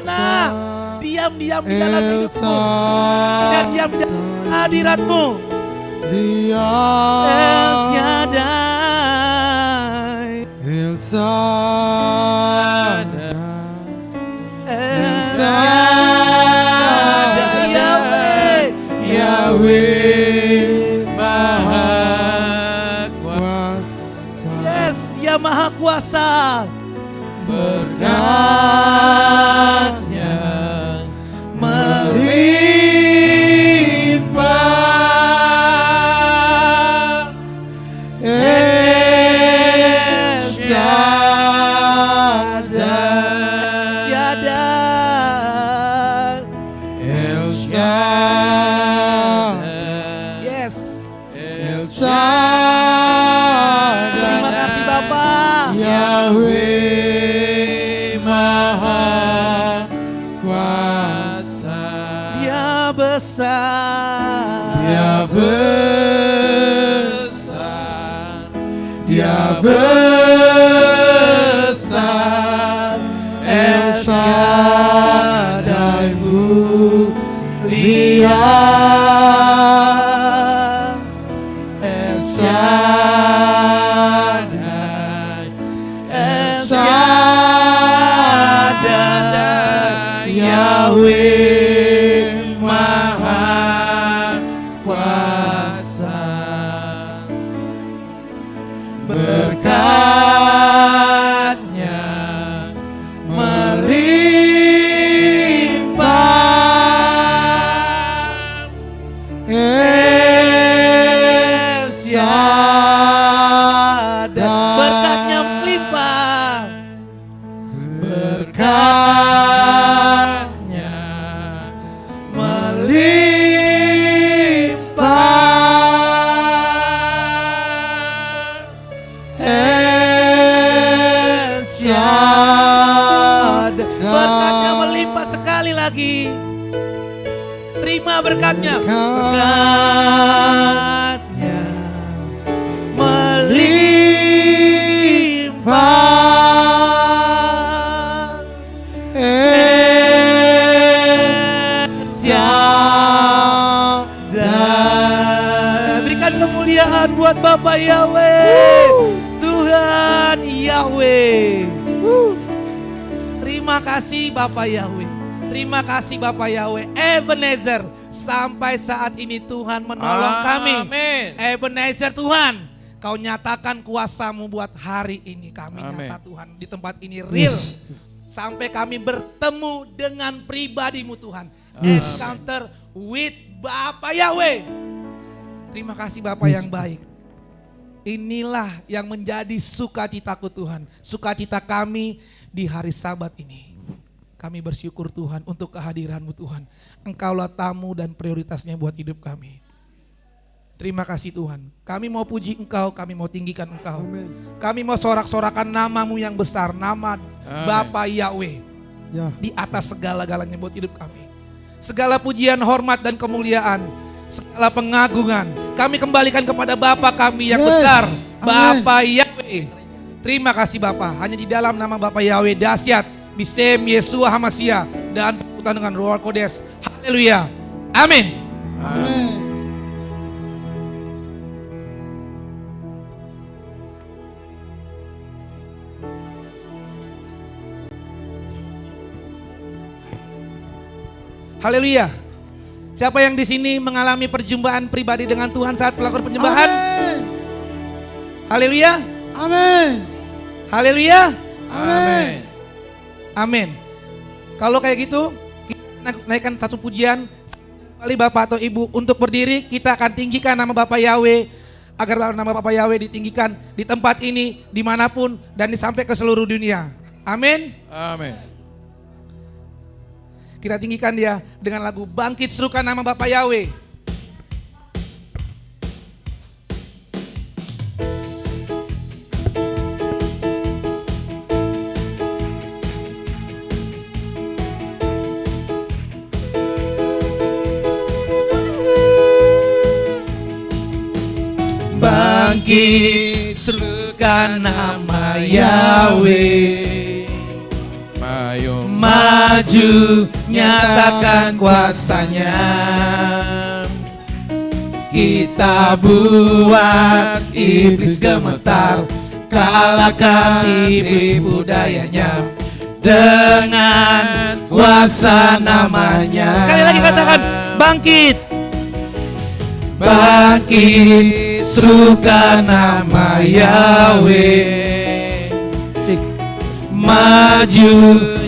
diam-diam di dalam hidupmu dan diam di dalam hadiratmu. Dia El Shaddai, El Shaddai. El Shaddai, Yahweh, Yahweh Maha Kuasa. Kuasa. Yes, Dia Maha Kuasa. Berkatnya melimpah. El Shaddai. Shaddai. El Shaddai. Yes. El Shaddai. Terima kasih Bapak. Yahweh Maha Kuasa. Dia besar. Dia besar. Dia besar. El Shaddai mulia. El Shaddai. El Shaddai. Yahweh Maha Kuasa. Berkatnya melimpah. El Shaddai. Berkatnya melimpah. Berkatnya melimpah. El Shaddai. Berkatnya melimpah sekali lagi. Terima berkatnya. Berkatnya melimpah. El Shaddai. Berikan kemuliaan buat Bapak Yahweh. Tuhan Yahweh. Terima kasih Bapak Yahweh. Terima kasih Bapak Yahweh. Ebenezer, sampai saat ini Tuhan menolong kami. Amin. Ebenezer Tuhan, Kau nyatakan kuasa-Mu buat hari ini. Kami Amin. nyata Tuhan di tempat ini real. Sampai kami bertemu dengan pribadi-Mu Tuhan. Yes. Encounter with Bapak Yahweh. Terima kasih Bapak yang baik. Inilah yang menjadi sukacitaku Tuhan. Sukacita kami di hari Sabat ini. Kami bersyukur Tuhan untuk kehadiran-Mu Tuhan. Engkaulah tamu dan prioritasnya buat hidup kami. Terima kasih Tuhan. Kami mau puji Engkau, kami mau tinggikan Engkau. Amin. Kami mau sorak-sorakan nama-Mu yang besar, nama Bapa Yahweh. Ya. Di atas segala-galanya buat hidup kami. Segala pujian, hormat dan kemuliaan, segala pengagungan kami kembalikan kepada Bapa kami yang Yes. besar, Amin. Bapa Yahweh. Terima kasih Bapa. Hanya di dalam nama Bapa Yahweh dahsyat, Bisem Yesua Hamasia dan perkutuan dengan Roh Kodes. Haleluya. Amin. Amin. Haleluya. Siapa yang di sini mengalami perjumpaan pribadi dengan Tuhan saat melakukan penyembahan? Amin. Haleluya. Amin. Haleluya. Amin. Amin. Kalau kayak gitu, kita naikkan satu pujian. Kali Bapak atau Ibu untuk berdiri, kita akan tinggikan nama Bapak Yahweh. Agar nama Bapak Yahweh ditinggikan di tempat ini, dimanapun, dan sampai ke seluruh dunia. Amin. Amin. Kita tinggikan dia dengan lagu Bangkit Serukan Nama Bapa Yahweh. Bangkit serukan nama Yahweh. Maju nyatakan kuasanya. Kita buat iblis gemetar, kalahkan tipu dayanya dengan kuasa namanya. Sekali lagi katakan bangkit. Bangkit serukan nama Yahweh. Maju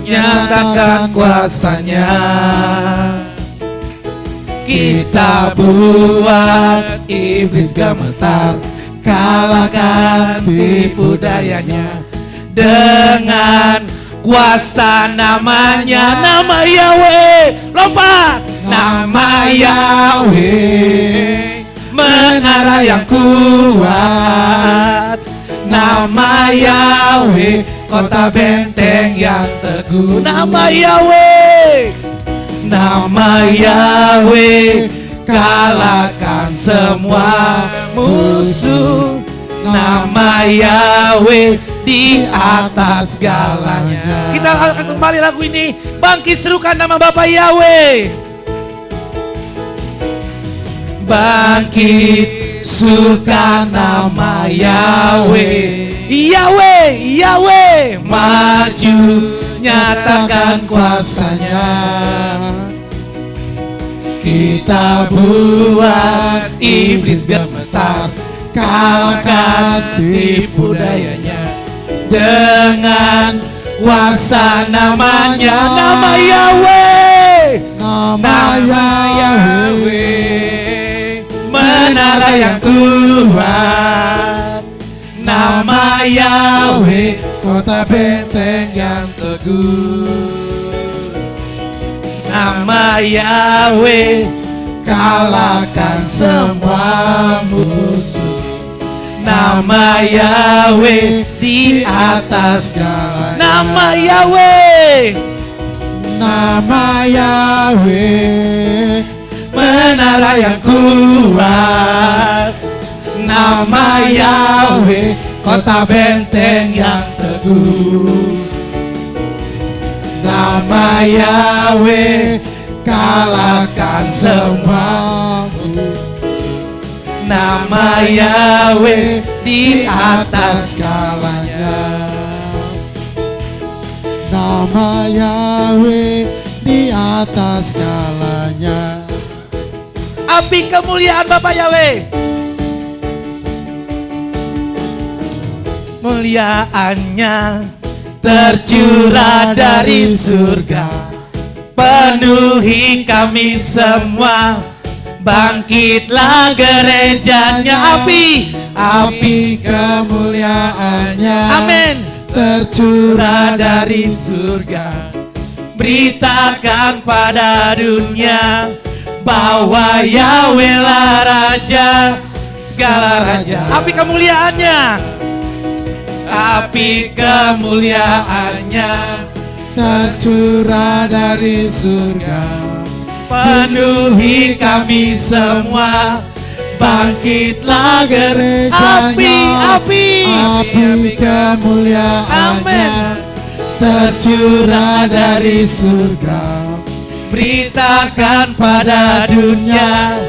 nyatakan kuasanya. Kita buat iblis gemetar, kalahkan tipu dayanya dengan kuasa namanya. Nama Yahweh, lompat. Nama Yahweh, menara yang kuat. Nama Yahweh, kota benteng yang teguh. Nama Yahweh, nama Yahweh, kalahkan semua musuh. Nama Yahweh di atas segalanya. Kita akan kembali lagu ini. Bangkit serukan nama Bapa Yahweh. Bangkit serukan nama Yahweh. Yahweh, Yahweh, maju nyatakan kuasanya. Kita buat iblis gemetar, kalahkan tipu dayanya dengan kuasa namanya. Nama Yahweh, nama Yahweh, menara yang kuat. Nama Yahweh, kota benteng yang teguh. Nama Yahweh, kalahkan semua musuh. Nama Yahweh di atas segala. Nama Yahweh, nama Yahweh, menara yang kuat. Nama Yahweh, kota benteng yang teguh. Nama Yahweh, kalahkan semua musuh. Nama Yahweh di atas segalanya. Nama Yahweh di atas segalanya. Api kemuliaan Bapa Yahweh. Muliaannya tercurah dari surga, penuhi kami semua. Bangkitlah gerejanya, api kemuliaannya. Amin. Tercurah dari surga. Beritakan pada dunia bahwa Yahweh lah Raja segala raja. Api kemuliaannya. Api kemuliaannya tercurah dari surga. Penuhi kami semua. Bangkitlah gerejanya. Api kemuliaannya tercurah dari surga. Beritakan pada dunia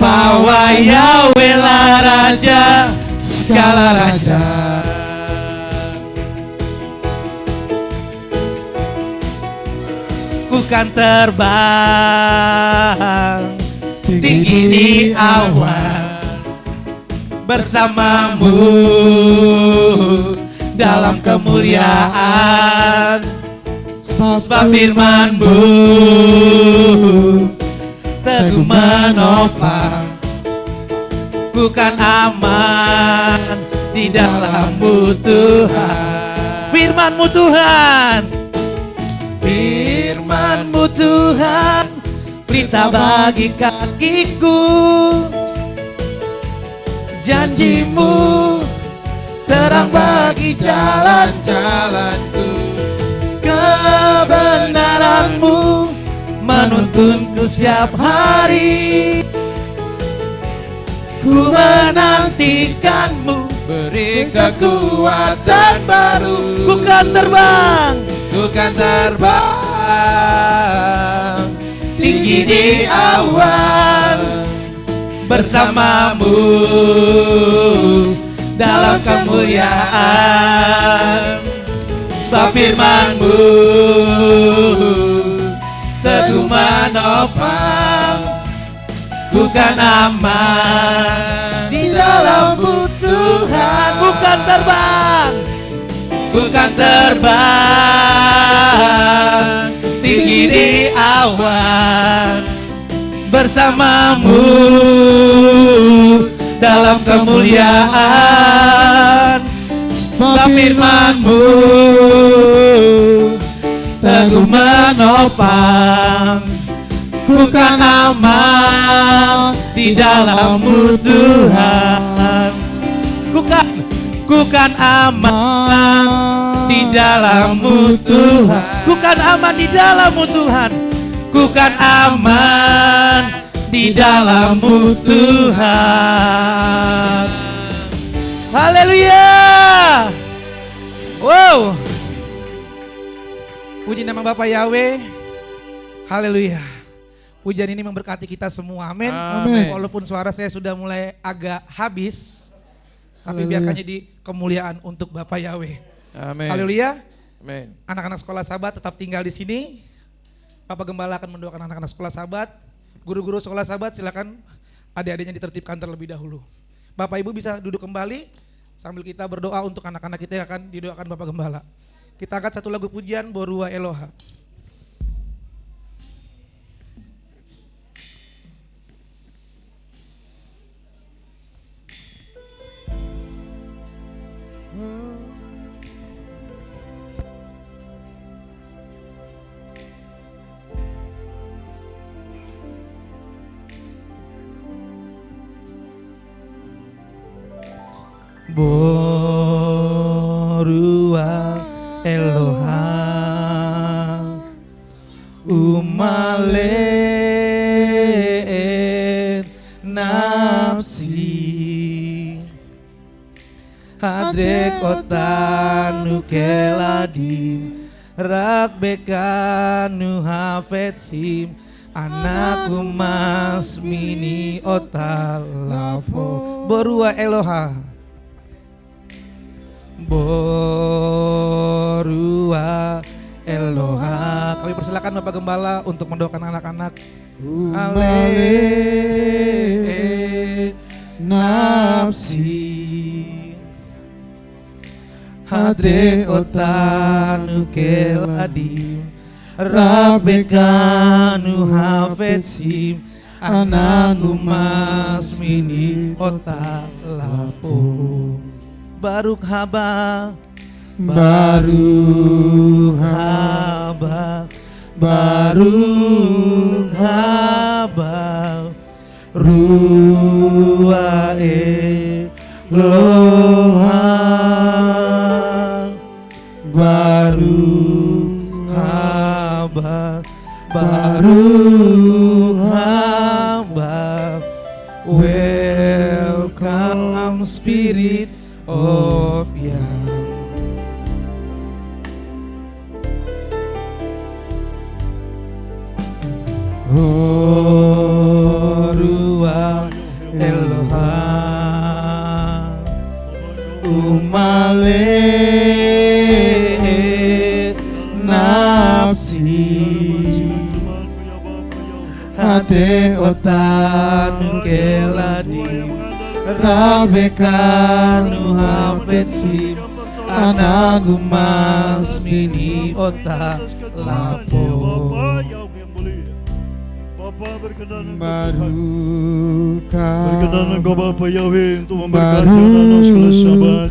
bahwa Yahweh lah Raja segala raja. Ku kan terbang tinggi di awan bersamamu dalam kemuliaan. Sebab firman-Mu teguh menopang. Ku kan aman di dalam-Mu Tuhan. Firman-Mu Tuhan. Firman-Mu Tuhan, pelita bagi kakiku. Janji-Mu terang bagi jalan-jalanku. Kebenaran-Mu menuntunku setiap hari. Ku menantikan-Mu, beri kekuatan baru. Ku kan terbang. Ku kan terbang tinggi di awan bersamamu dalam kemuliaan. Sebab firman-Mu teguh menopang. Ku kan aman di dalam-Mu Tuhan. Ku kan terbang. Ku kan terbang tinggi di awan bersamamu dalam kemuliaan. Sebab firman-Mu teguh menopang. Ku kan aman di dalam-Mu Tuhan. Ku kan aman di dalam-Mu Tuhan. Ku kan aman di dalam-Mu Tuhan. Ku kan aman di dalam-Mu Tuhan. Haleluya. Wow. Puji nama Bapa Yahweh. Haleluya. Pujian ini memberkati kita semua. Amin. Amin. Walaupun suara saya sudah mulai agak habis, tapi Haleluya. biarkan jadi kemuliaan untuk Bapa Yahweh. Amin. Haleluya. Amin. Anak-anak sekolah Sahabat tetap tinggal di sini. Bapak Gembala akan mendoakan anak-anak sekolah Sahabat. Guru-guru sekolah Sahabat silakan adik-adiknya ditertibkan terlebih dahulu. Bapak Ibu bisa duduk kembali sambil kita berdoa untuk anak-anak kita yang akan didoakan Bapak Gembala. Kita angkat satu lagu pujian, Borua Eloha. Borua Eloha umale nafsi hadre kota nukeladim rakbekanu hafetsim anak umas mini otalafo. Borua Eloha. Borua Eloha. Kami persilakan Bapak Gembala untuk mendoakan anak-anak. Ale nafsi hadre otanu keladim Rabekanu hafetsim Ananu masmini otalapo Baruk haba Baruk haba Baruk haba Ruah Eloha Baruk haba Baruk haba Welcome Spirit of Yah. Oh Ruah Eloha Umale nafsi Hate otan keladi Rabekanu hafetsim Anagu masmini ota lapo Berkenan Engkau Bapa Yahweh untuk memberkati anak-anak sekolah Sabat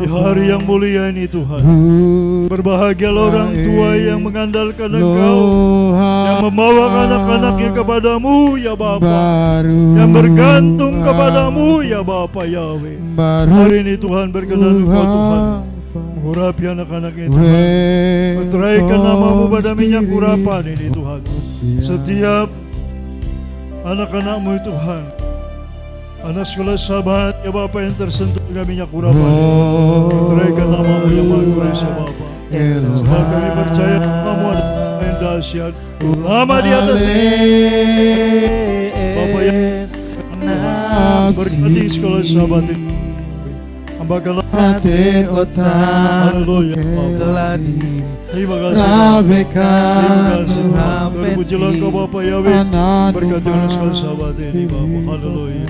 di hari yang mulia ini Tuhan. Berbahagialah orang tua yang mengandalkan Engkau, yang membawa anak-anaknya kepadamu ya Bapa, yang bergantung kepadamu ya Bapa Yahweh. Hari ini Tuhan berkenan Engkau Tuhan mengurapi anak-anak itu Tuhan. Meteraikan namamu pada minyak urapan ini Tuhan. Setiap anak-anakmu Tuhan, anak sekolah Sabat ya Bapa yang tersentuh dengan minyak urapan, meteraikan namamu yang maha kuasa Bapa. Sebab kami percaya namamu adalah yang dahsyat, lama di atas Bapa yang berkati sekolah Sabat ini. Hambakanlah hati otak haleluya Bapa. Terima kasih Bapa. Terpujilah Engkau Bapa Yahweh, berkati anak sekolah Sabat ini Bapa. Haleluya.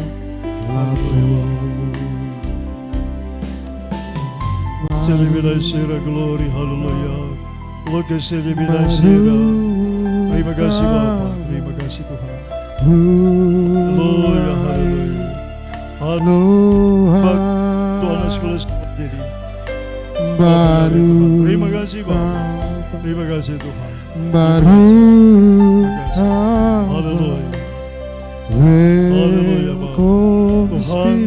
Celebrai sira glory, haleluya. Loke celebrai sira. Terima kasih Bapa, terima kasih Tuhan. Haleluya, haleluya. Haleluya. Tuhan sekolah Sabat ini. Terima kasih Bapa. Terima kasih Tuhan. Haleluya. Haleluya Bapa. Tuhan,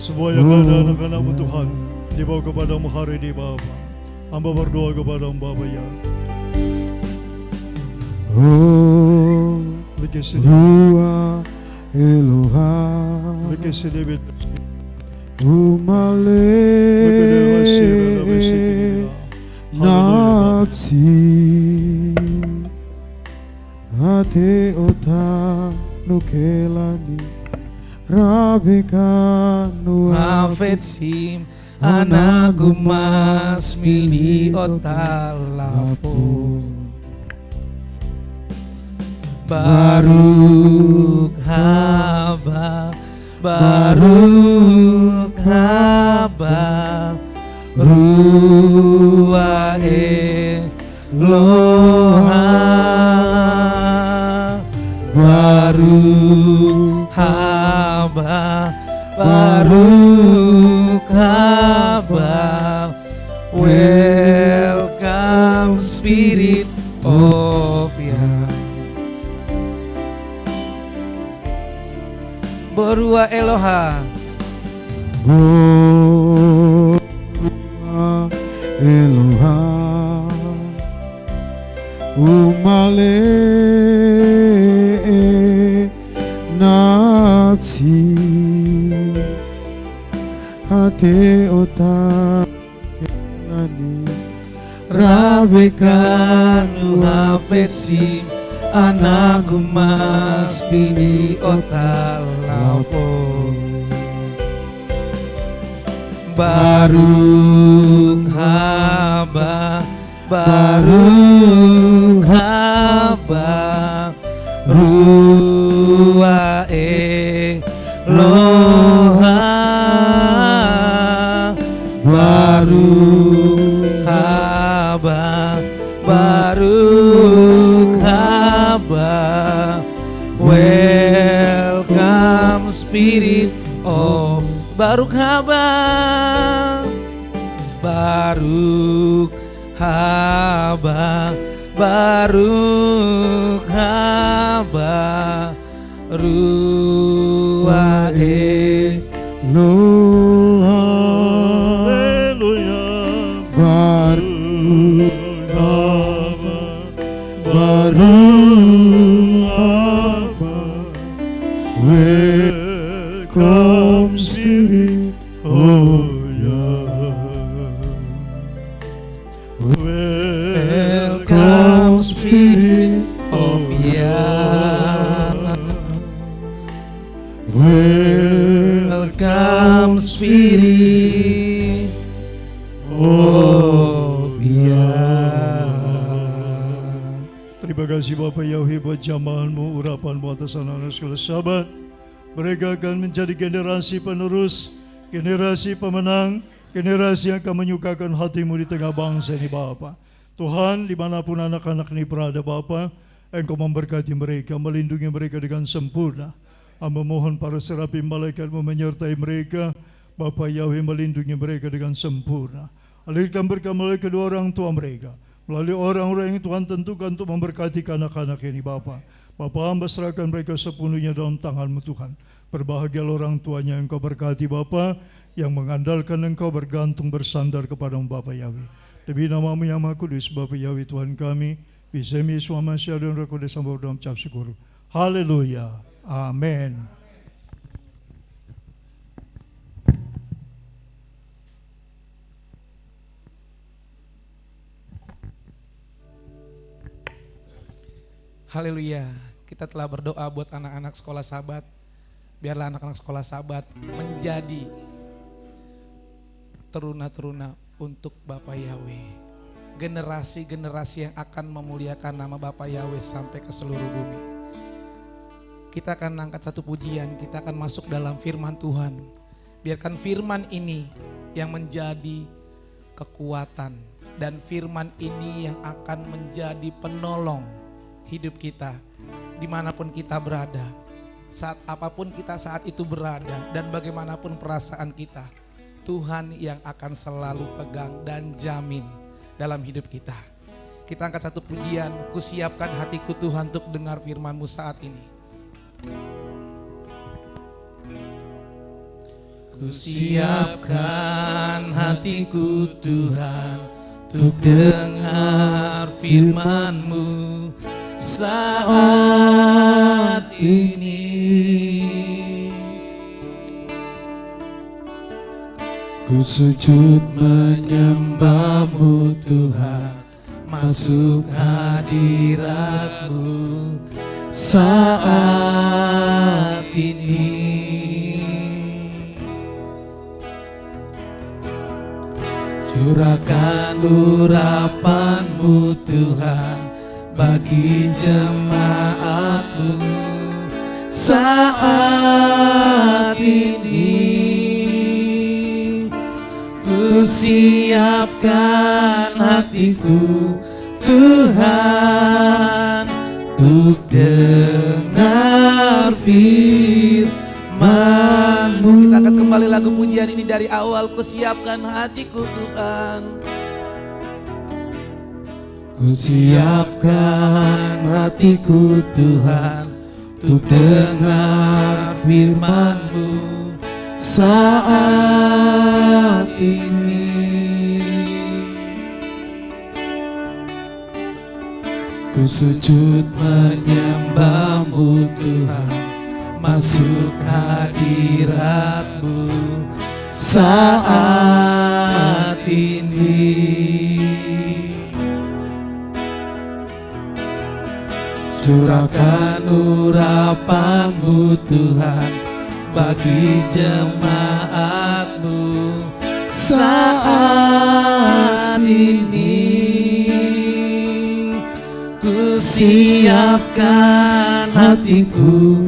semua yang ada anak-anakmu Tuhan dibawa kepadamu hari ini Bapa. Hamba berdoa kepadamu Bapa ya. Ruah Eloha Umale nafsi hati otak nukelani Rabekanu hafetsim Anagu masmini otalapo Baruk haba Baruk haba Ruah Eloha Baruk haba Baruk haba Welcome Spirit of Yah. Berua Eloha Ruah Eloha Umale nafsi hati otak kelani Rabekanu hafetsim Anagu masmini otalapo Baruk haba Baruk haba Ruah Eloha Baruk haba Baruk Welcome Spirit of Baruch haba, Baruch haba, Baruch haba, Ruah Welcome Spirit of Welcome Spirit of Welcome Spirit of Terima kasih Bapak Yahweh buat jamahanmu, urapanmu atas anak-anak sekolah sahabat. Mereka akan menjadi generasi penerus, generasi pemenang, generasi yang akan menyukakan hatimu di tengah bangsa ini Bapa. Tuhan, dimanapun anak-anak ini berada Bapa, Engkau memberkati mereka, melindungi mereka dengan sempurna. Hamba mohon para serafim malaikatmu menyertai mereka, Bapa Yahweh melindungi mereka dengan sempurna. Alirkan berkah melalui kedua orang tua mereka, melalui orang-orang yang Tuhan tentukan untuk memberkati anak-anak ini Bapa. Bapa, hamba serahkan mereka sepenuhnya dalam tangan-Mu Tuhan. Berbahagialah orang tuanya yang Kau berkati Bapa, yang mengandalkan Engkau, bergantung bersandar kepada-Mu Bapa Yahweh. Demi nama-Mu yang Maha Kudus Bapa Yahweh Tuhan kami, Bisemi Yesus Masya dan Roh Kudus sambut dalam ucap syukur. Haleluya. Amin. Haleluya. Kita telah berdoa buat anak-anak sekolah sahabat. Biarlah anak-anak sekolah sahabat menjadi teruna-teruna untuk Bapa Yahweh. Generasi-generasi yang akan memuliakan nama Bapa Yahweh sampai ke seluruh bumi. Kita akan angkat satu pujian, kita akan masuk dalam firman Tuhan. Biarkan firman ini yang menjadi kekuatan, dan firman ini yang akan menjadi penolong hidup kita dimanapun kita berada, saat apapun kita saat itu berada, dan bagaimanapun perasaan kita, Tuhan yang akan selalu pegang dan jamin dalam hidup kita. Kita angkat satu pujian, kusiapkan hatiku Tuhan untuk dengar firman-Mu saat ini. Kusiapkan hatiku Tuhan untuk dengar firman-Mu saat ini. Ku sujud menyembah-Mu Tuhan, masuk hadirat-Mu saat ini. Curahkan urapan-Mu Tuhan bagi jemaat-Mu saat ini. Ku siapkan hatiku Tuhan untuk dengar firman-Mu. Kita akan kembali lagu pujian ini dari awal. Ku siapkan hatiku Tuhan, ku siapkan hatiku Tuhan untuk dengar firman-Mu saat ini. Ku sujud menyembah-Mu Tuhan, masuk hadirat-Mu saat ini. Curahkan urapan-Mu Tuhan bagi jemaat-Mu saat ini. Ku siapkan hatiku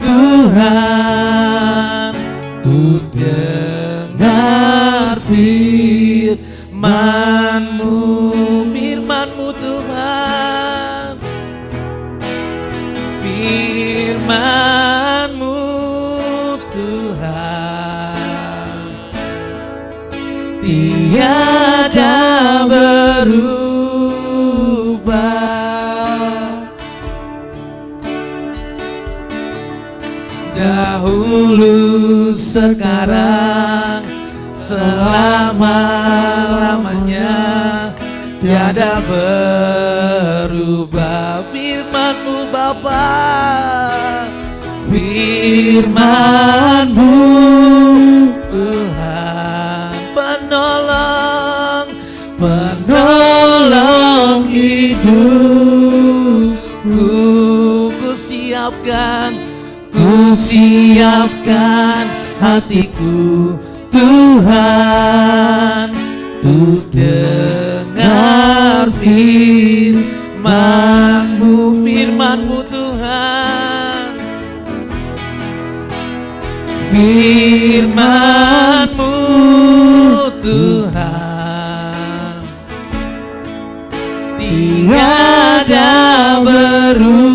Tuhan untuk dengar firman-Mu, firman-Mu Tuhan, firman-Mu dahulu, sekarang, selama-lamanya, tiada berubah. Firman-Mu Bapa, Firman-Mu Tuhan, penolong, penolong hidupku. Ku siapkan hatiku Tuhan, untuk dengar firman-Mu, firman-Mu Tuhan, firman-Mu Tuhan, tiada berubah.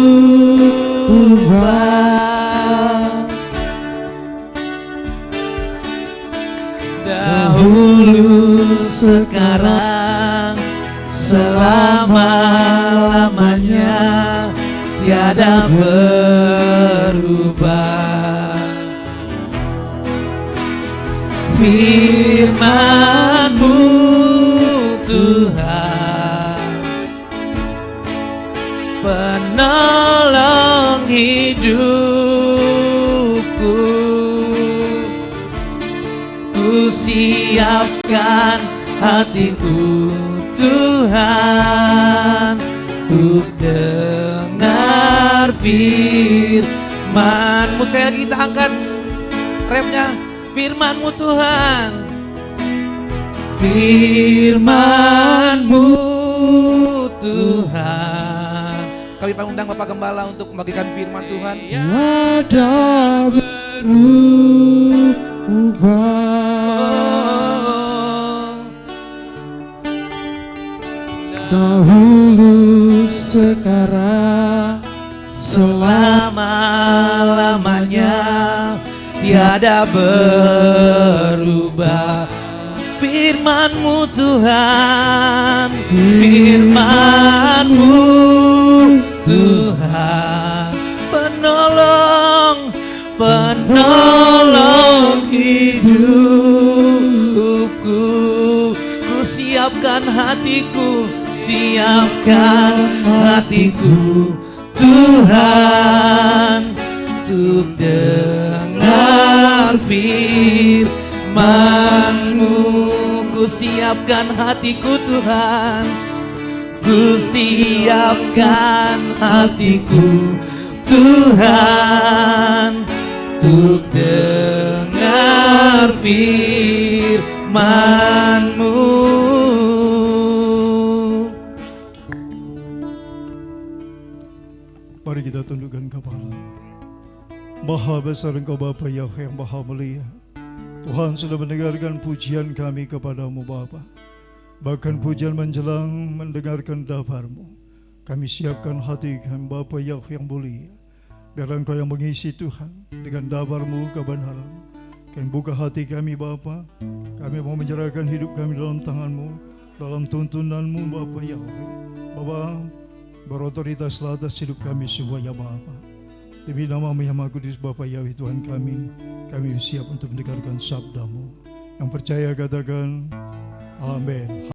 Dahulu, sekarang, selama-lamanya, tiada berubah. Firman-Mu Tuhan, penolong hidupku. Ku siapkan hatiku Tuhan, untuk dengar firman-Mu. Sekali lagi kita angkat refnya, firman-Mu Tuhan, firman-Mu Tuhan. Kami undang Bapak Gembala untuk membagikan firman Tuhan. Tiada berubah. Dahulu, sekarang, selama-lamanya, tiada berubah. Firman-Mu Tuhan, firman-Mu Tuhan, penolong, penolong hidupku. Ku siapkan hatiku, siapkan hatiku Tuhan, untuk dengar firman-Mu. Ku siapkan hatiku Tuhan, ku siapkan hatiku Tuhan, untuk dengar firman-Mu. Mari kita tundukkan kepala. Maha besar Engkau Bapa Yahweh yang Maha Mulia. Tuhan sudah mendengarkan pujian kami kepadamu Bapa. Bahkan pujian menjelang mendengarkan dabar-Mu. Kami siapkan hati kami Bapa Yahweh yang mulia. Biar Engkau yang mengisi Tuhan dengan dabar-Mu kebenaran. Kami buka hati kami Bapa. Kami mau menyerahkan hidup kami dalam tangan-Mu, dalam tuntunan-Mu Bapa Yahweh. Bapa, berotoritas atas hidup kami semua ya Bapa. Demi nama-Mu yang Maha Kudus Bapa Yahweh Tuhan kami siap untuk mendengarkan sabda-Mu. Yang percaya katakan amin.